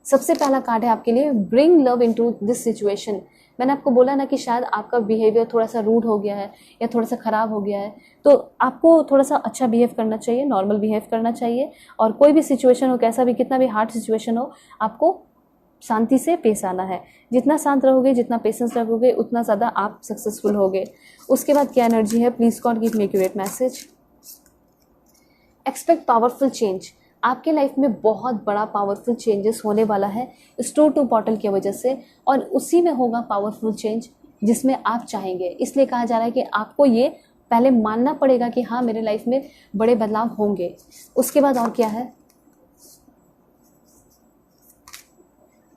सबसे पहला कार्ड है आपके लिए, bring love into this situation. मैंने आपको बोला ना कि शायद आपका बिहेवियर थोड़ा सा रूड हो गया है या थोड़ा सा ख़राब हो गया है, तो आपको थोड़ा सा अच्छा बिहेव करना चाहिए, नॉर्मल बिहेव करना चाहिए। और कोई भी सिचुएशन हो, कैसा भी, कितना भी हार्ड सिचुएशन हो, आपको शांति से पेश आना है। जितना शांत रहोगे, जितना पेशेंस रखोगे, उतना ज़्यादा आप सक्सेसफुल होगे। उसके बाद क्या एनर्जी है, please God give me accurate message. Expect powerful change. आपके लाइफ में बहुत बड़ा पावरफुल चेंजेस होने वाला है स्टोर टू पोर्टल की वजह से, और उसी में होगा पावरफुल चेंज जिसमें आप चाहेंगे। इसलिए कहा जा रहा है कि आपको ये पहले मानना पड़ेगा कि हाँ, मेरे लाइफ में बड़े बदलाव होंगे। उसके बाद और क्या है,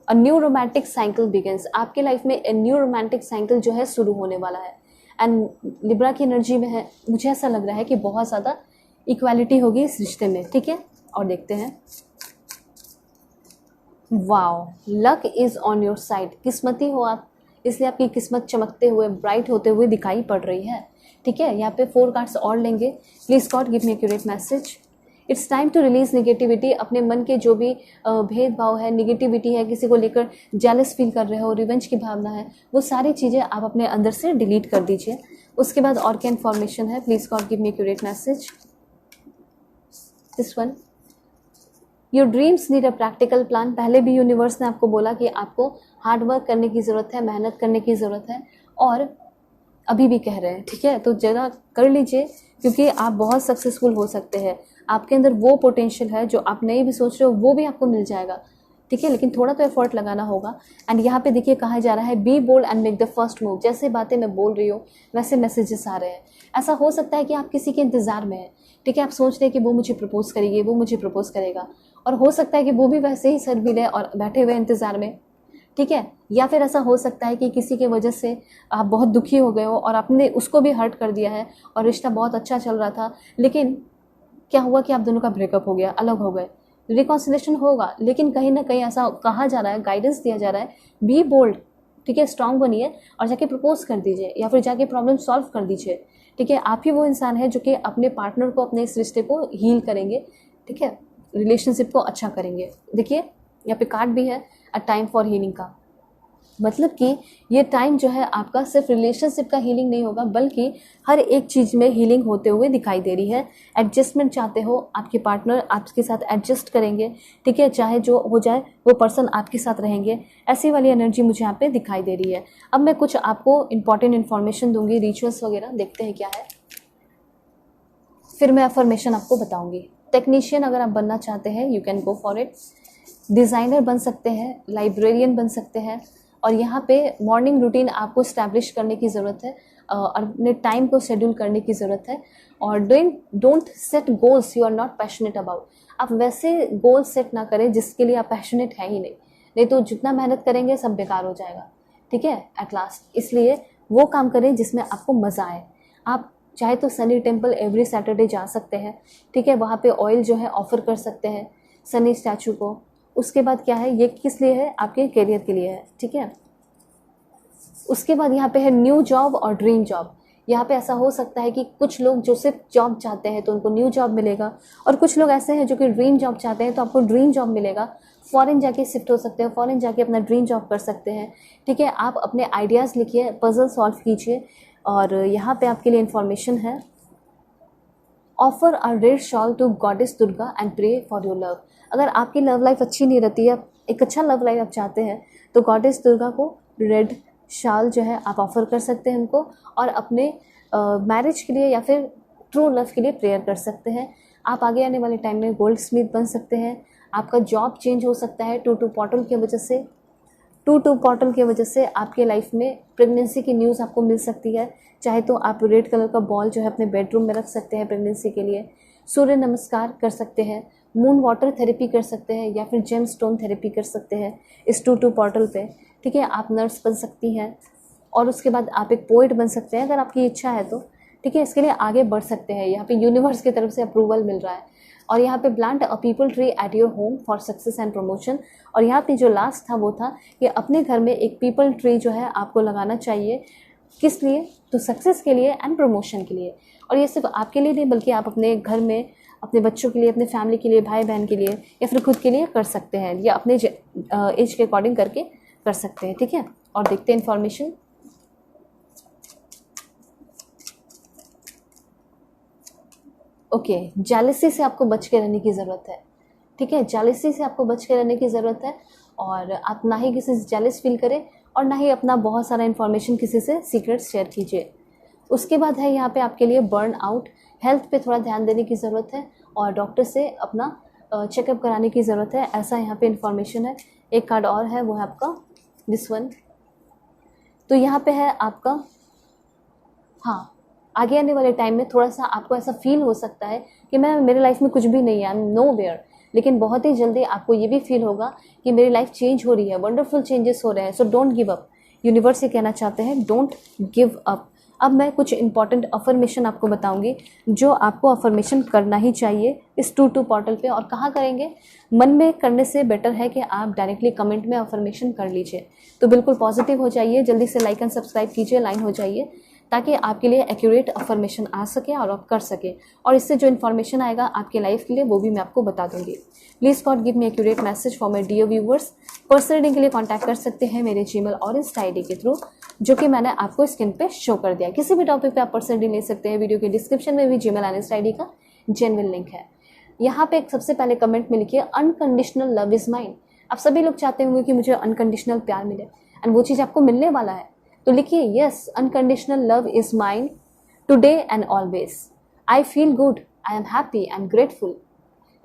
a new romantic cycle begins. आपके लाइफ में ए न्यू रोमांटिक साइकिल जो है शुरू होने वाला है। एंड लिब्रा की एनर्जी में है, मुझे ऐसा लग रहा है कि बहुत ज़्यादा इक्वालिटी होगी इस रिश्ते में। ठीक है, और देखते हैं। Wow, luck is on your side. किस्मती हो आप, इसलिए आपकी किस्मत चमकते हुए, ब्राइट होते हुए दिखाई पड़ रही है। ठीक है, यहाँ पे 4 कार्ड्स और लेंगे। Please God give me accurate message. It's time to release negativity. अपने मन के जो भी भेदभाव है, निगेटिविटी है, किसी को लेकर जेलस फील कर रहे हो, रिवेंज की भावना है, वो सारी चीज़ें आप अपने अंदर से डिलीट कर दीजिए। उसके बाद और क्या इन्फॉर्मेशन है, please God give me accurate message. This one, your dreams need a practical plan. पहले भी यूनिवर्स ने आपको बोला कि आपको हार्ड वर्क करने की ज़रूरत है, मेहनत करने की ज़रूरत है, और अभी भी कह रहे हैं। ठीक है, तो जरा कर लीजिए, क्योंकि आप बहुत सक्सेसफुल हो सकते हैं। आपके अंदर वो पोटेंशियल है जो आप नहीं भी सोच रहे हो, वो भी आपको मिल जाएगा। ठीक है, लेकिन थोड़ा तो एफर्ट लगाना होगा। एंड यहाँ पे देखिए कहा जा रहा है, be bold and make the first move. जैसे बातें मैं बोल रही हूँ वैसे मैसेजेस आ रहे हैं। ऐसा हो सकता है कि आप किसी के इंतज़ार में हैं। ठीक है, आप सोच रहे हैं कि वो मुझे प्रपोज करेगी, वो मुझे प्रपोज करेगा, और हो सकता है कि वो भी वैसे ही सर मिले और बैठे हुए इंतज़ार में। ठीक है, या फिर ऐसा हो सकता है कि किसी की वजह से आप बहुत दुखी हो गए हो और आपने उसको भी हर्ट कर दिया है, और रिश्ता बहुत अच्छा चल रहा था, लेकिन क्या हुआ कि आप दोनों का ब्रेकअप हो गया, अलग हो गए। रिकॉन्सिलेशन होगा, लेकिन कहीं ना कहीं ऐसा कहा जा रहा है, गाइडेंस दिया जा रहा है, बी बोल्ड। ठीक है, स्ट्रांग बनिए और जाके प्रपोज कर दीजिए, या फिर जाके प्रॉब्लम सॉल्व कर दीजिए। ठीक है, आप ही वो इंसान है जो कि अपने पार्टनर को, अपने इस रिश्ते को हील करेंगे। ठीक है, रिलेशनशिप को अच्छा करेंगे। देखिए यहाँ पे कार्ड भी है, अ टाइम फॉर हीलिंग का, मतलब कि ये टाइम जो है आपका सिर्फ रिलेशनशिप का हीलिंग नहीं होगा, बल्कि हर एक चीज़ में हीलिंग होते हुए दिखाई दे रही है। एडजस्टमेंट चाहते हो, आपके पार्टनर आपके साथ एडजस्ट करेंगे। ठीक है, चाहे जो हो जाए वो पर्सन आपके साथ रहेंगे। ऐसी वाली एनर्जी मुझे यहाँ पे दिखाई दे रही है। अब मैं कुछ आपको इंपॉर्टेंट इन्फॉर्मेशन दूंगी, रिचुअल्स वगैरह, देखते हैं क्या है, फिर मैं अफर्मेशन आपको बताऊंगी। टेक्नीशियन अगर आप बनना चाहते हैं, you can go for it. Designer बन सकते हैं, लाइब्रेरियन बन सकते हैं, और यहाँ पे मॉर्निंग रूटीन आपको स्टैब्लिश करने की ज़रूरत है, और अपने टाइम को शेड्यूल करने की ज़रूरत है। और don't set goals you are not passionate about. आप वैसे गोल सेट ना करें जिसके लिए आप पैशनेट है ही नहीं, नहीं तो जितना मेहनत करेंगे सब बेकार हो जाएगा। ठीक है, एट लास्ट। इसलिए वो काम करें जिसमें आपको मज़ा आए। आप चाहे तो सनी टेम्पल एवरी सैटरडे जा सकते हैं। ठीक है, वहाँ पे ऑयल जो है ऑफ़र कर सकते हैं सनी स्टैचू को। उसके बाद क्या है, ये किस लिए है, आपके करियर के लिए है, ठीक है। उसके बाद यहाँ पे है न्यू जॉब और ड्रीम जॉब। यहाँ पे ऐसा हो सकता है कि कुछ लोग जो सिर्फ जॉब चाहते हैं तो उनको न्यू जॉब मिलेगा, और कुछ लोग ऐसे हैं जो कि ड्रीम जॉब चाहते हैं तो आपको ड्रीम जॉब मिलेगा। फॉरेन जाके शिफ्ट हो सकते हैं, फॉरेन जाके अपना ड्रीम जॉब कर सकते हैं, ठीक है। आप अपने आइडियाज़ लिखिए, पजल सॉल्व कीजिए। और यहाँ पे आपके लिए इन्फॉर्मेशन है, offer a red shawl to goddess Durga and pray for your love. अगर आपकी लव लाइफ अच्छी नहीं रहती है, एक अच्छा लव लाइफ आप चाहते हैं, तो गॉडेस दुर्गा को रेड शाल जो है आप ऑफ़र कर सकते हैं उनको, और अपने मैरिज के लिए या फिर ट्रू लव के लिए प्रेयर कर सकते हैं। आप आगे आने वाले टाइम में गोल्ड स्मिथ बन सकते हैं। आपका जॉब चेंज हो सकता है टू पोर्टल की वजह से। टू पोर्टल की वजह से आपके लाइफ में प्रेगनेंसी की न्यूज़ आपको मिल सकती है। चाहे तो आप रेड कलर का बॉल जो है अपने बेडरूम में रख सकते हैं प्रेगनेंसी के लिए। सूर्य नमस्कार कर सकते हैं, मून वाटर थेरेपी कर सकते हैं, या फिर जेम स्टोन थेरेपी कर सकते हैं इस टू पोर्टल पे, ठीक है। आप नर्स बन सकती हैं, और उसके बाद आप एक पोइट बन सकते हैं अगर आपकी इच्छा है तो, ठीक है। इसके लिए आगे बढ़ सकते हैं। यहाँ पे यूनिवर्स की तरफ से अप्रूवल मिल रहा है। और यहाँ पे plant a people tree at your home for success and promotion. और यहाँ पे जो लास्ट था वो था कि अपने घर में एक पीपल ट्री जो है आपको लगाना चाहिए। किस लिए? तो सक्सेस के लिए एंड प्रमोशन के लिए। और ये सिर्फ आपके लिए नहीं, बल्कि आप अपने घर में अपने बच्चों के लिए, अपने फैमिली के लिए, भाई बहन के लिए, या फिर खुद के लिए कर सकते हैं, या अपने एज के अकॉर्डिंग करके कर सकते हैं, ठीक है। और देखते हैं इन्फॉर्मेशन। ओके, जेलसी से आपको बच के रहने की ज़रूरत है, ठीक है। जेलसी से आपको बच के रहने की ज़रूरत है, और आप ना ही किसी से जेलस फील करें, और ना ही अपना बहुत सारा इन्फॉर्मेशन किसी से सीक्रेट शेयर कीजिए। उसके बाद है यहाँ पे आपके लिए बर्न आउट। हेल्थ पे थोड़ा ध्यान देने की ज़रूरत है, और डॉक्टर से अपना चेकअप कराने की ज़रूरत है, ऐसा यहाँ पे इन्फॉर्मेशन है। एक कार्ड और है, वो है आपका दिस वन। तो यहाँ पे है आपका, हाँ, आगे आने वाले टाइम में थोड़ा सा आपको ऐसा फील हो सकता है कि मेरे लाइफ में कुछ भी नहीं है, आई एम नो वेयर। लेकिन बहुत ही जल्दी आपको ये भी फील होगा कि मेरी लाइफ चेंज हो रही है, वंडरफुल चेंजेस हो रहे हैं। So don't give up. Universe ये कहना चाहते हैं, डोंट गिव अप। अब मैं कुछ इंपॉर्टेंट अफर्मेशन आपको बताऊंगी जो आपको अफर्मेशन करना ही चाहिए इस टू पोर्टल पे। और कहाँ करेंगे? मन में करने से बेटर है कि आप डायरेक्टली कमेंट में अफर्मेशन कर लीजिए। तो बिल्कुल पॉजिटिव हो जाइए, जल्दी से लाइक एंड सब्सक्राइब कीजिए, लाइन हो जाइए, ताकि आपके लिए एक्यूरेट अफर्मेशन आ सके और आप कर सके। और इससे जो इन्फॉर्मेशन आएगा आपके लाइफ के लिए, वो भी मैं आपको बता दूंगी। Please God give me accurate message for my dear viewers. Personal reading के लिए कॉन्टैक्ट कर सकते हैं मेरे जीमेल और इंस्टा आईडी के थ्रू, जो कि मैंने आपको स्क्रीन पे शो कर दिया। किसी भी टॉपिक पे आप पर्सनल रीडिंग ले सकते हैं। वीडियो के डिस्क्रिप्शन में भी जीमेल और इंस्टा आईडी का जेन्युइन लिंक है। यहाँ पे सबसे पहले कमेंट में लिखिए, अनकंडीशनल लव इज माइन। आप सभी लोग चाहते होंगे कि मुझे अनकंडीशनल प्यार मिले, एंड वो चीज़ आपको मिलने वाला है। तो लिखिए, yes, unconditional love is mine today and always. I feel good, I am happy, I am grateful.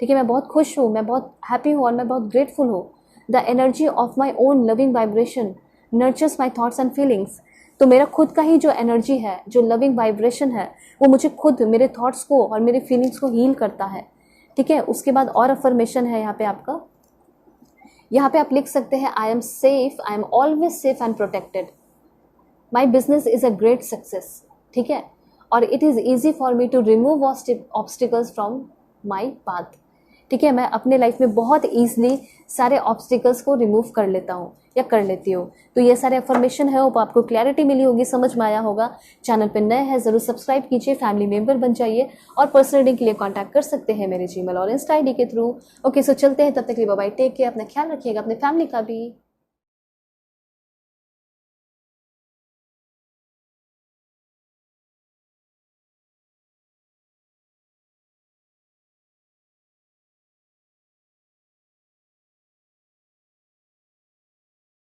ठीक है, मैं बहुत खुश हूँ, मैं बहुत हैप्पी हूँ और मैं बहुत ग्रेटफुल हूँ। The energy of my own loving vibration nurtures my thoughts and feelings. तो मेरा खुद का ही जो एनर्जी है, जो लविंग वाइब्रेशन है, वो मुझे खुद मेरे थॉट्स को और मेरे फीलिंग्स को हील करता है। ठीक है, उसके बाद और अफर्मेशन है यहाँ पे आपका। यहाँ पे आप लिख सकते हैं, I am safe, I am always safe and protected. My business is a great success. ठीक है, और it is easy for me to remove obstacles from my path. ठीक है, मैं अपने लाइफ में बहुत ईजिली सारे ऑब्स्टिकल्स को रिमूव कर लेता हूँ या कर लेती हूँ। तो ये सारे अफर्मेशन है, वो आपको क्लैरिटी मिली होगी, समझ में आया होगा। चैनल पे नए हैं ज़रूर सब्सक्राइब कीजिए, फैमिली मेंबर बन जाइए, और पर्सनल रीडिंग के लिए कांटेक्ट कर सकते हैं मेरे जीमेल और इंस्टा आईडी के थ्रू। ओके, सो चलते हैं, तब तक के लिए बाय बाय, टेक केयर, अपना ख्याल रखिएगा, अपने फैमिली का भी।